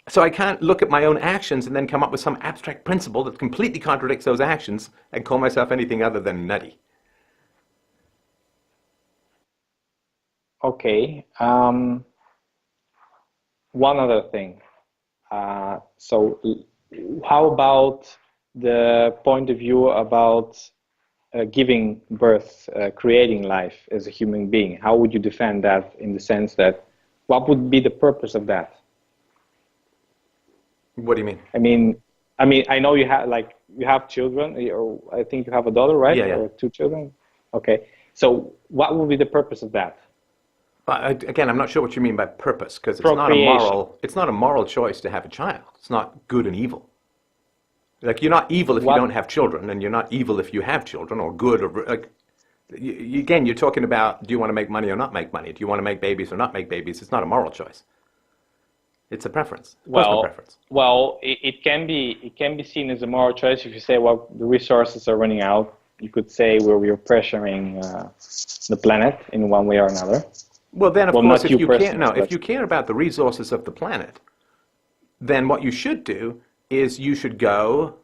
So I can't look at my own actions and then come up with some abstract principle that completely contradicts those actions and call myself anything other than nutty. Okay. One other thing. So how about the point of view about giving birth, creating life as a human being? How would you defend that, in the sense that what would be the purpose of that? What do you mean? I know you have children, or I think you have a daughter, right? Yeah. Or 2 children. Okay. So what would be the purpose of that? Again, I'm not sure what you mean by purpose, because Procreation. it's not a moral choice to have a child. It's not good and evil. Like, you're not evil if you What? don't have children, and you're not evil if you have children, or good, or like, again, you're talking about, do you want to make money or not make money? Do you want to make babies or not make babies? It's not a moral choice. It's a preference, personal preference. Well, it can be seen as a moral choice if you say, well, the resources are running out. You could say, well, we're pressuring the planet in one way or another. Well, then, of Well, course, not you personally, if but you care about the resources of the planet, then what you should do is you should go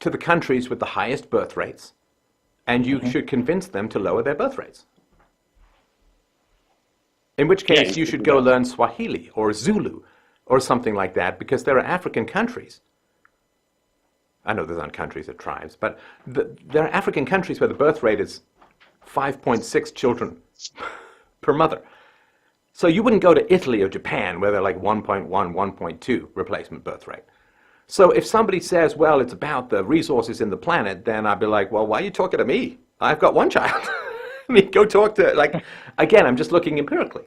to the countries with the highest birth rates, and you should convince them to lower their birth rates. In which Yeah, case, you you could should do go that. learn Swahili or Zulu or something like that, because there are African countries I know those aren't countries, they're tribes, but there are African countries where the birth rate is 5.6 children per mother. So you wouldn't go to Italy or Japan where they're like 1.1, 1.2 replacement birth rate. So if somebody says, well, it's about the resources in the planet, then I'd be like, well, why are you talking to me? I've got one child. I mean, go talk to, like, again, I'm just looking empirically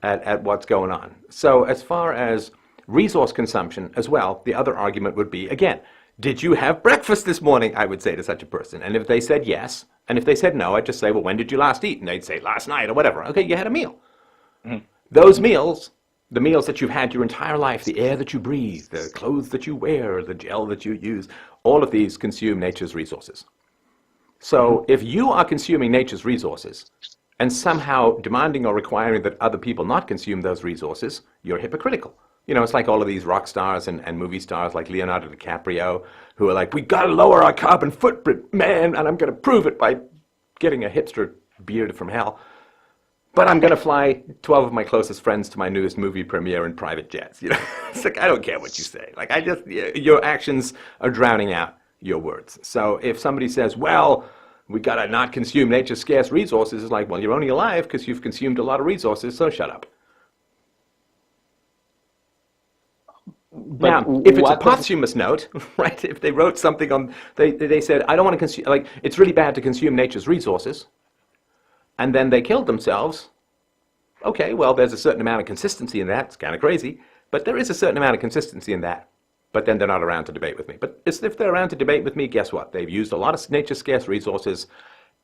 at what's going on. So as far as resource consumption as well, the other argument would be, again, did you have breakfast this morning? I would say to such a person. And if they said yes, and if they said no, I'd just say, well, when did you last eat? And they'd say, last night or whatever. Okay, you had a meal. Mm-hmm. Those meals, the meals that you've had your entire life, the air that you breathe, the clothes that you wear, the gel that you use, all of these consume nature's resources. So if you are consuming nature's resources and somehow demanding or requiring that other people not consume those resources, you're hypocritical. You know, it's like all of these rock stars and movie stars like Leonardo DiCaprio who are like, we got to lower our carbon footprint, man, and I'm going to prove it by getting a hipster beard from hell. But I'm going to fly 12 of my closest friends to my newest movie premiere in private jets. You know, it's like, I don't care what you say. Like, your actions are drowning out your words. So if somebody says, well, we got to not consume nature's scarce resources, it's like, well, you're only alive because you've consumed a lot of resources, so shut up. But now, if it's a posthumous note, right, if they wrote something on, they said, I don't want to consume, like, it's really bad to consume nature's resources, and then they killed themselves, okay, well, there's a certain amount of consistency in that. It's kind of crazy, but there is a certain amount of consistency in that. But then they're not around to debate with me. But if they're around to debate with me, guess what? They've used a lot of nature's scarce resources,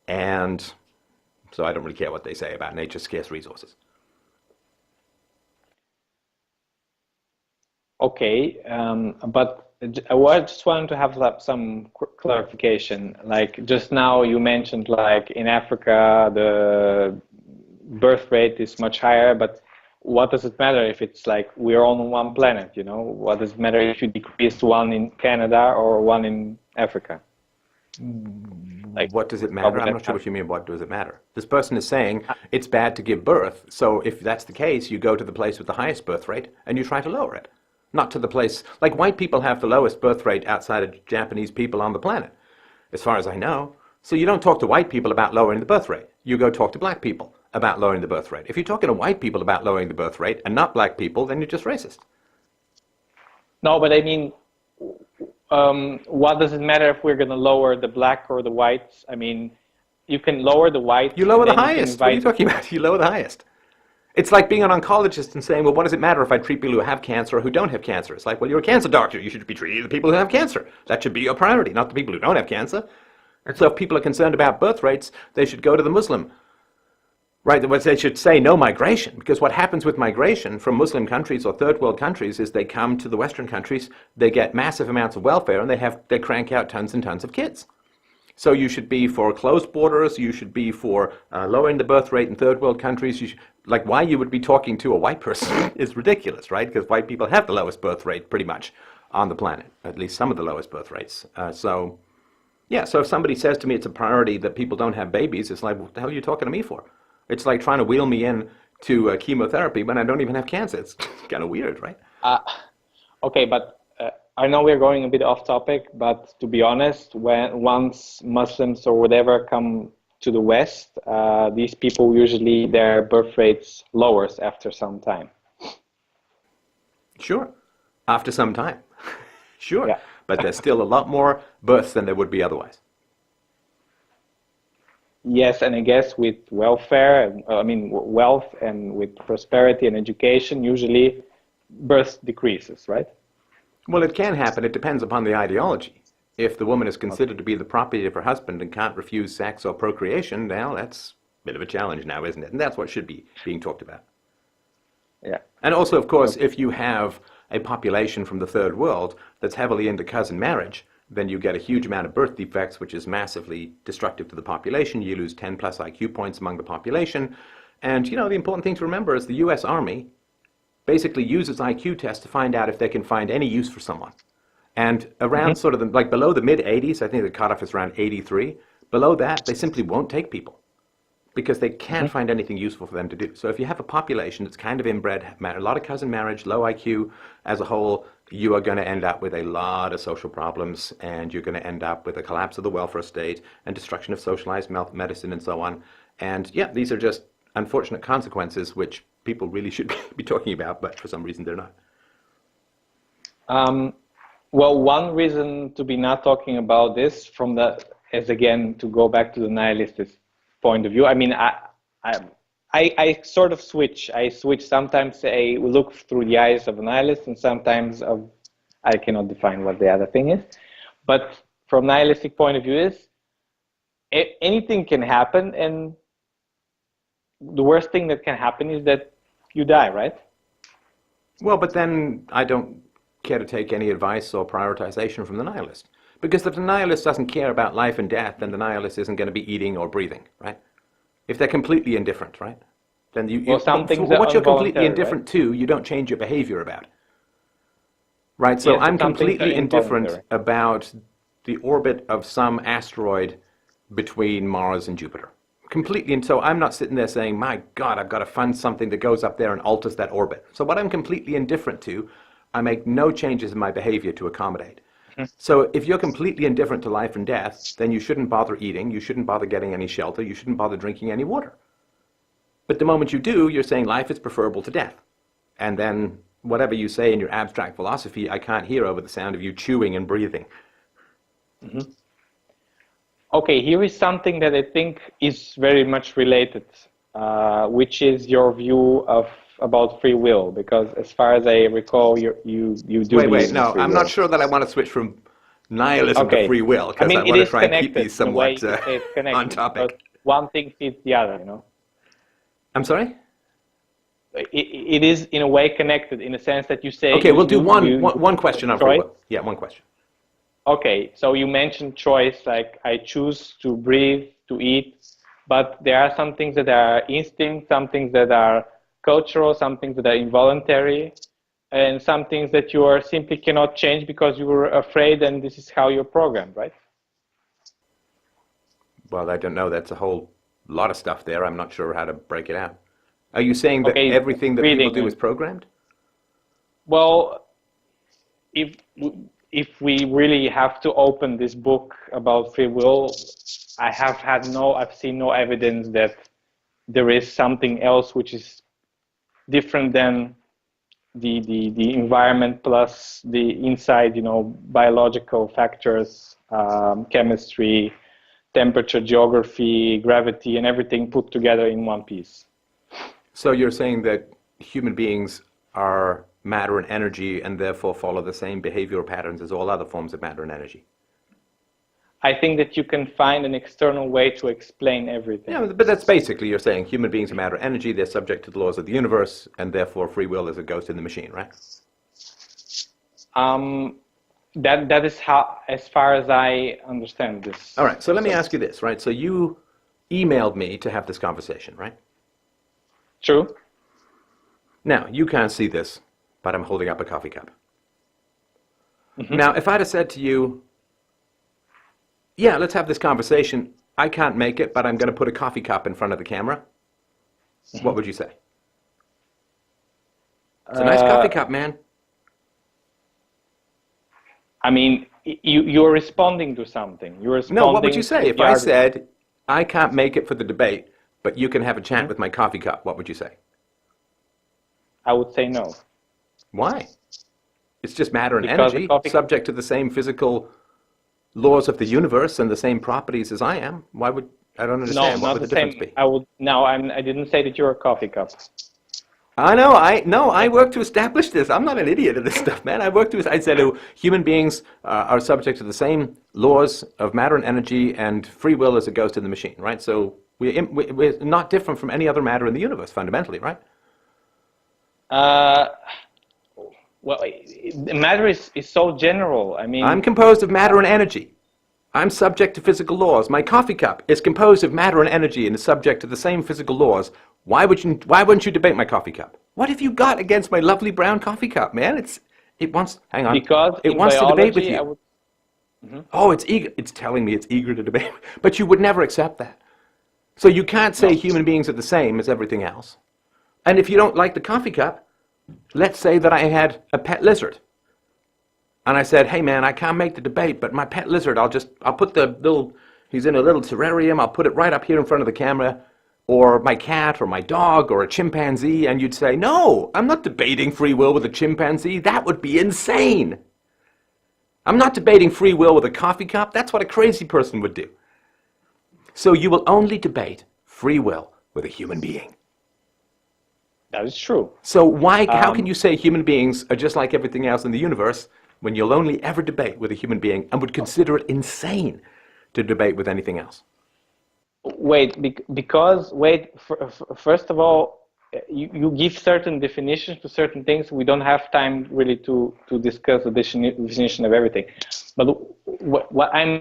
and so I don't really care what they say about nature's scarce resources. Okay, but I just wanted to have some clarification. Like just now you mentioned like in Africa the birth rate is much higher, but what does it matter if it's like we're on one planet, you know? What does it matter if you decrease one in Canada or one in Africa? Like, what does it matter? I'm not sure what you mean, what does it matter? This person is saying it's bad to give birth, so if that's the case, you go to the place with the highest birth rate and you try to lower it. Not to the place, like white people have the lowest birth rate outside of Japanese people on the planet, as far as I know. So you don't talk to white people about lowering the birth rate. You go talk to black people about lowering the birth rate. If you're talking to white people about lowering the birth rate and not black people, then you're just racist. No, but I mean, what does it matter if we're going to lower the black or the whites? I mean, you can lower the white. You lower the highest. What are you talking about? You lower the highest. It's like being an oncologist and saying, well, what does it matter if I treat people who have cancer or who don't have cancer? It's like, well, you're a cancer doctor. You should be treating the people who have cancer. That should be your priority, not the people who don't have cancer. And so if people are concerned about birth rates, they should go to the Muslim. Right, they should say no migration, because what happens with migration from Muslim countries or third world countries is they come to the Western countries, they get massive amounts of welfare, and they crank out tons and tons of kids. So you should be for closed borders, you should be for lowering the birth rate in third world countries. Like why you would be talking to a white person is ridiculous, right? Because white people have the lowest birth rate pretty much on the planet, at least some of the lowest birth rates. So if somebody says to me it's a priority that people don't have babies, it's like, what the hell are you talking to me for? It's like trying to wheel me in to chemotherapy when I don't even have cancer. It's kind of weird, right? Okay, but I know we're going a bit off topic, but to be honest, once Muslims or whatever come to the West, these people usually, their birth rates lowers after some time. Sure, after some time. Sure, yeah. But there's still a lot more births than there would be otherwise. Yes, and I guess with welfare, wealth and with prosperity and education, usually birth decreases, right? Well, it can happen. It depends upon the ideology. If the woman is considered to be the property of her husband and can't refuse sex or procreation, now that's a bit of a challenge now, isn't it? And that's what should be being talked about. Yeah. And also, of course, if you have a population from the third world that's heavily into cousin marriage, then you get a huge amount of birth defects, which is massively destructive to the population. You lose 10 plus IQ points among the population. And, you know, the important thing to remember is the U.S. Army basically uses IQ tests to find out if they can find any use for someone. And around sort of like below the mid-80s, I think the cutoff is around 83, below that, they simply won't take people. because they can't find anything useful for them to do. So if you have a population that's kind of inbred, a lot of cousin marriage, low IQ as a whole, you are going to end up with a lot of social problems, and you're going to end up with a collapse of the welfare state and destruction of socialized medicine and so on. And yeah, these are just unfortunate consequences which people really should be talking about, but for some reason they're not. Well, one reason to be not talking about this from the, is again, to go back to the nihilist point of view. I mean, I sort of switch. I switch. Sometimes I look through the eyes of a nihilist, and sometimes I cannot define what the other thing is. But from nihilistic point of view is, anything can happen, and the worst thing that can happen is that you die, right? Well, but then I don't care to take any advice or prioritization from the nihilist. Because if the nihilist doesn't care about life and death, then the nihilist isn't going to be eating or breathing, right? If they're completely indifferent, right? Then what you're completely indifferent right? to, you don't change your behavior about. Right? So yes, I'm completely indifferent about the orbit of some asteroid between Mars and Jupiter. Completely, and so I'm not sitting there saying, my God, I've got to fund something that goes up there and alters that orbit. So what I'm completely indifferent to, I make no changes in my behavior to accommodate. So if you're completely indifferent to life and death, then you shouldn't bother eating, you shouldn't bother getting any shelter, you shouldn't bother drinking any water. But the moment you do, you're saying life is preferable to death. And then whatever you say in your abstract philosophy, I can't hear over the sound of you chewing and breathing. Mm-hmm. Okay, here is something that I think is very much related, which is your view about free will, because as far as I recall, you do. Wait, no, I'm not sure that I want to switch from nihilism to free will, because I want to try and keep these somewhat on topic. But one thing feeds the other, you know. I'm sorry? It is in a way connected, in a sense that you say. Okay, we'll do one question on free will. Yeah, one question. Okay, so you mentioned choice, like I choose to breathe, to eat, but there are some things that are instinct, some things that are cultural, some things that are involuntary, and some things that you are simply cannot change because you were afraid, and this is how you're programmed, right? Well, I don't know. That's a whole lot of stuff there. I'm not sure how to break it out. Are you saying that everything that people do is programmed? Well, if we really have to open this book about free will, I've seen no evidence that there is something else which is different than the environment plus the inside, biological factors, chemistry, temperature, geography, gravity, and everything put together in one piece. So you're saying that human beings are matter and energy and therefore follow the same behavioral patterns as all other forms of matter and energy? I think that you can find an external way to explain everything. Yeah, but that's basically, you're saying human beings are matter and energy, they're subject to the laws of the universe, and therefore free will is a ghost in the machine, right? That is how, as far as I understand this. All right, so let me ask you this, right? So you emailed me to have this conversation, right? True. Now, you can't see this, but I'm holding up a coffee cup. Mm-hmm. Now, if I'd have said to you, yeah, let's have this conversation, I can't make it, but I'm going to put a coffee cup in front of the camera, what would you say? It's a nice coffee cup, man. I mean, you're responding to something. No, what would you say? If I said, I can't make it for the debate, but you can have a chat with my coffee cup, what would you say? I would say no. Why? It's just matter and energy, subject to the same physical laws of the universe and the same properties as I am. Why would, I don't understand, what would the difference be? I didn't say that you're a coffee cup. I work to establish this. I'm not an idiot of this stuff, man. I said human beings are subject to the same laws of matter and energy, and free will is a ghost in the machine, right? So we're not different from any other matter in the universe, fundamentally, right? Well, matter is so general. I mean, I'm composed of matter and energy. I'm subject to physical laws. My coffee cup is composed of matter and energy and is subject to the same physical laws. Why wouldn't you debate my coffee cup? What have you got against my lovely brown coffee cup, man? It wants to debate with you. Mm-hmm. Oh, it's eager. It's telling me it's eager to debate, but you would never accept that. So you can't say No. human beings are the same as everything else. And if you don't like the coffee cup, let's say that I had a pet lizard. And I said, hey man, I can't make the debate, but my pet lizard, I'll put the little, he's in a little terrarium, I'll put it right up here in front of the camera, or my cat, or my dog, or a chimpanzee, and you'd say, no, I'm not debating free will with a chimpanzee, that would be insane. I'm not debating free will with a coffee cup, that's what a crazy person would do. So you will only debate free will with a human being. That is true. So how can you say human beings are just like everything else in the universe when you'll only ever debate with a human being and would consider it insane to debate with anything else? First of all, you give certain definitions to certain things. We don't have time really to discuss the definition of everything. But what I'm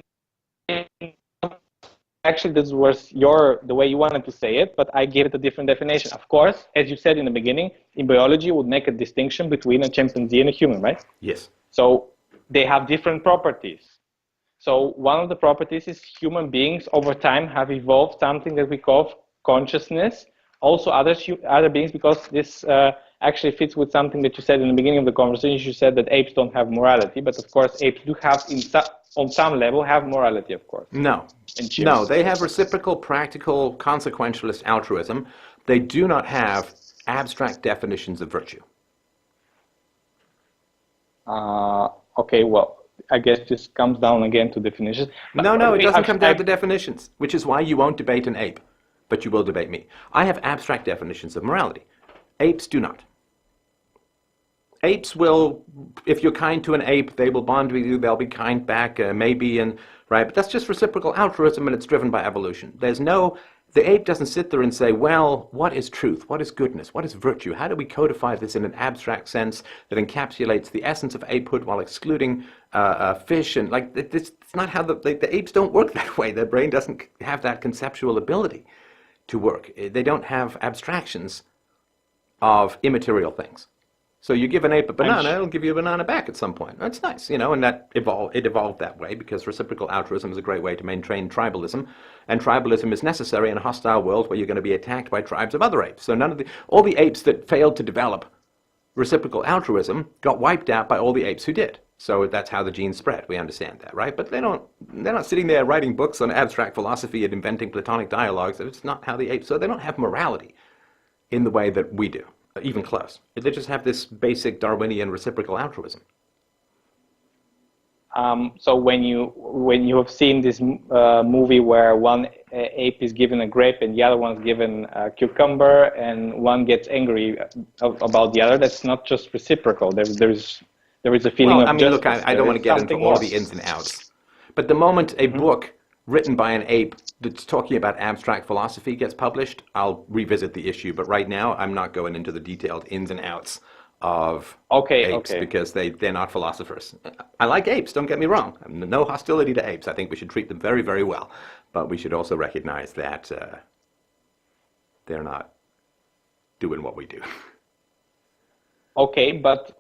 actually, this was the way you wanted to say it, but I gave it a different definition. Of course, as you said in the beginning, in biology, we would make a distinction between a chimpanzee and a human, right? Yes. So they have different properties. So one of the properties is human beings over time have evolved something that we call consciousness. Also other beings, because this actually fits with something that you said in the beginning of the conversation. You said that apes don't have morality, but of course apes do have, on some level, have morality, of course. No. No, they have reciprocal, practical, consequentialist altruism. They do not have abstract definitions of virtue. Okay, well, I guess this comes down again to definitions. No, it doesn't come down to definitions, which is why you won't debate an ape, but you will debate me. I have abstract definitions of morality. Apes do not. Apes will, if you're kind to an ape, they will bond with you, they'll be kind back, maybe, right? But that's just reciprocal altruism, and it's driven by evolution. The ape doesn't sit there and say, well, what is truth? What is goodness? What is virtue? How do we codify this in an abstract sense that encapsulates the essence of apehood while excluding fish? And it's not how the apes don't work that way. Their brain doesn't have that conceptual ability to work. They don't have abstractions of immaterial things. So you give an ape a banana, it'll give you a banana back at some point. That's nice, and it evolved that way because reciprocal altruism is a great way to maintain tribalism, and tribalism is necessary in a hostile world where you're going to be attacked by tribes of other apes. So all the apes that failed to develop reciprocal altruism got wiped out by all the apes who did. So that's how the genes spread. We understand that, right? But they're not sitting there writing books on abstract philosophy and inventing Platonic dialogues. It's not how the apes. So they don't have morality in the way that we do. Even close. They just have this basic Darwinian reciprocal altruism. So when you have seen this movie where one ape is given a grape and the other one's given a cucumber, and one gets angry about the other, that's not just reciprocal. There is a feeling of justice. Look, I don't want to get into all the ins and outs, but the moment a book written by an ape that's talking about abstract philosophy gets published, I'll revisit the issue. But right now, I'm not going into the detailed ins and outs of apes because they're not philosophers. I like apes, don't get me wrong. No hostility to apes. I think we should treat them very, very well. But we should also recognize that they're not doing what we do. Okay, but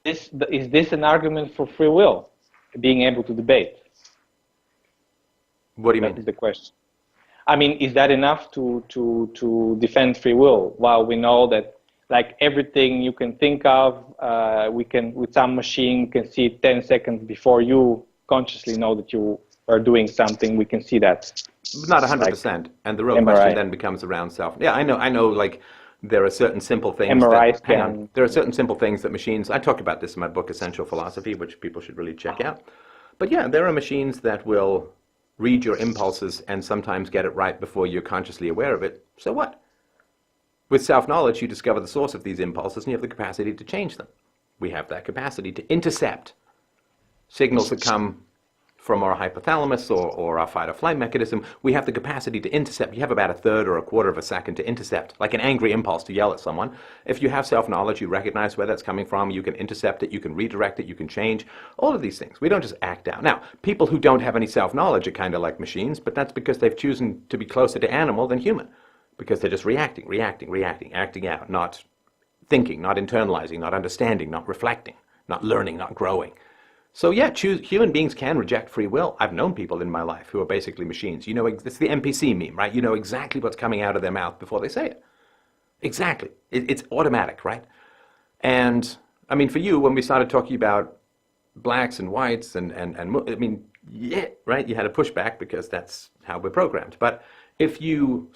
is this an argument for free will, being able to debate? What do you mean? That is the question. I mean, is that enough to defend free will? While we know that, like everything you can think of, we can, with some machine, can see 10 seconds before you consciously know that you are doing something. We can see that. Not 100%. And the real question then becomes around self. Yeah, I know. Like there are certain simple things. There are certain simple things that machines. I talk about this in my book, Essential Philosophy, which people should really check out. But yeah, there are machines that will read your impulses and sometimes get it right before you're consciously aware of it. So what? With self-knowledge, you discover the source of these impulses and you have the capacity to change them. We have that capacity to intercept signals that come from our hypothalamus or our fight-or-flight mechanism. We have the capacity to intercept. You have about a third or a quarter of a second to intercept, like an angry impulse to yell at someone. If you have self-knowledge, you recognize where that's coming from, you can intercept it, you can redirect it, you can change, all of these things. We don't just act out. Now, people who don't have any self-knowledge are kind of like machines, but that's because they've chosen to be closer to animal than human, because they're just reacting, acting out, not thinking, not internalizing, not understanding, not reflecting, not learning, not growing. So yeah, human beings can reject free will. I've known people in my life who are basically machines. You know, it's the NPC meme, right? You know exactly what's coming out of their mouth before they say it. Exactly. It's automatic, right? And I mean, for you, when we started talking about blacks and whites I mean, yeah, right? You had a pushback because that's how we're programmed. But if you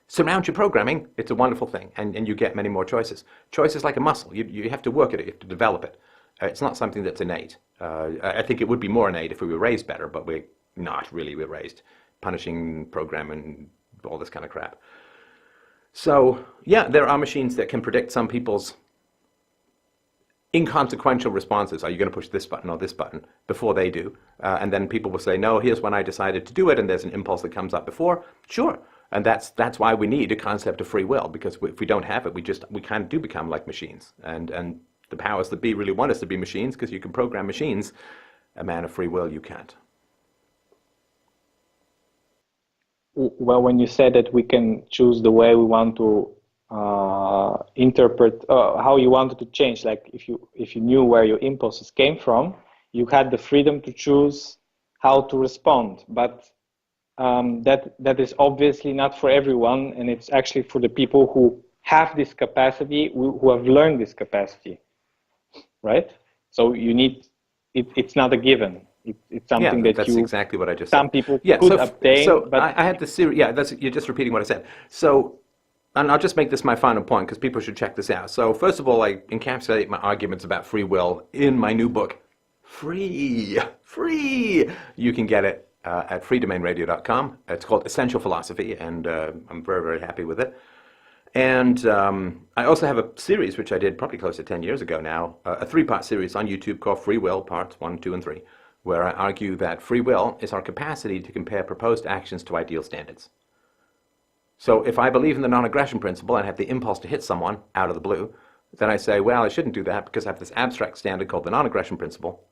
surround your programming, it's a wonderful thing, and you get many more choices. Choice is like a muscle. You have to work at it. You have to develop it. It's not something that's innate. I think it would be more innate if we were raised better, but we're not really. We're raised punishing, programming, all this kind of crap. So yeah, there are machines that can predict some people's inconsequential responses. Are you going to push this button or this button before they do? And then people will say, no, here's when I decided to do it, and there's an impulse that comes up before. Sure. And that's why we need a concept of free will, because if we don't have it, we kind of do become like machines. And the powers that be really want us to be machines, because you can program machines. A man of free will, you can't. Well, when you said that we can choose the way we want to interpret how you wanted to change, like if you knew where your impulses came from, you had the freedom to choose how to respond. But that is obviously not for everyone, and it's actually for the people who have this capacity, who have learned this capacity, right? So you need it's not a given. It's something that's exactly what I just some said. people could obtain. So but I had the series. Yeah, you're just repeating what I said. So, and I'll just make this my final point because people should check this out. So first of all, I encapsulate my arguments about free will in my new book, Free. You can get it at freedomainradio.com. It's called Essential Philosophy, and I'm very, very happy with it. And I also have a series, which I did probably close to 10 years ago now, a 3-part series on YouTube called Free Will, Parts 1, 2, and 3, where I argue that free will is our capacity to compare proposed actions to ideal standards. So if I believe in the non-aggression principle and have the impulse to hit someone out of the blue, then I say, well, I shouldn't do that because I have this abstract standard called the non-aggression principle,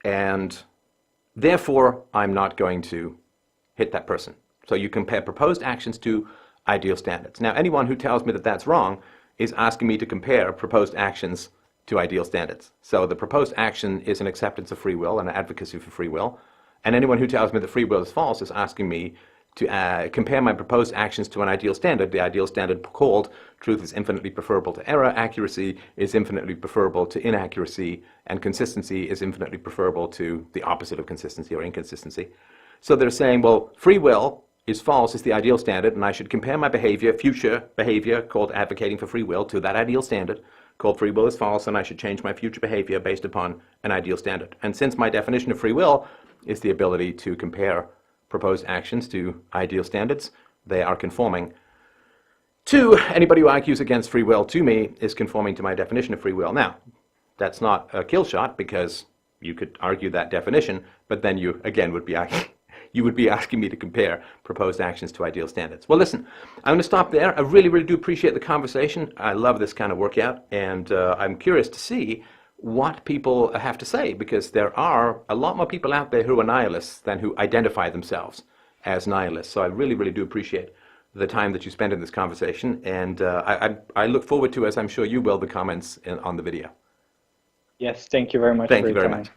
and therefore I'm not going to hit that person. So you compare proposed actions to ideal standards. Now, anyone who tells me that that's wrong is asking me to compare proposed actions to ideal standards. So the proposed action is an acceptance of free will and an advocacy for free will. And anyone who tells me that free will is false is asking me to compare my proposed actions to an ideal standard. The ideal standard called truth is infinitely preferable to error, accuracy is infinitely preferable to inaccuracy, and consistency is infinitely preferable to the opposite of consistency or inconsistency. So they're saying, well, free will is false, is the ideal standard, and I should compare my behavior, future behavior called advocating for free will, to that ideal standard called free will is false, and I should change my future behavior based upon an ideal standard. And since my definition of free will is the ability to compare proposed actions to ideal standards, they are conforming to anybody who argues against free will to me is conforming to my definition of free will. Now, that's not a kill shot because you could argue that definition, but then you again would be asking me to compare proposed actions to ideal standards. Well, listen, I'm going to stop there. I really, really do appreciate the conversation. I love this kind of workout, and I'm curious to see what people have to say, because there are a lot more people out there who are nihilists than who identify themselves as nihilists. So I really, really do appreciate the time that you spend in this conversation, and I look forward to, as I'm sure you will, the comments on the video. Yes, thank you very much Thank for you your very time. much.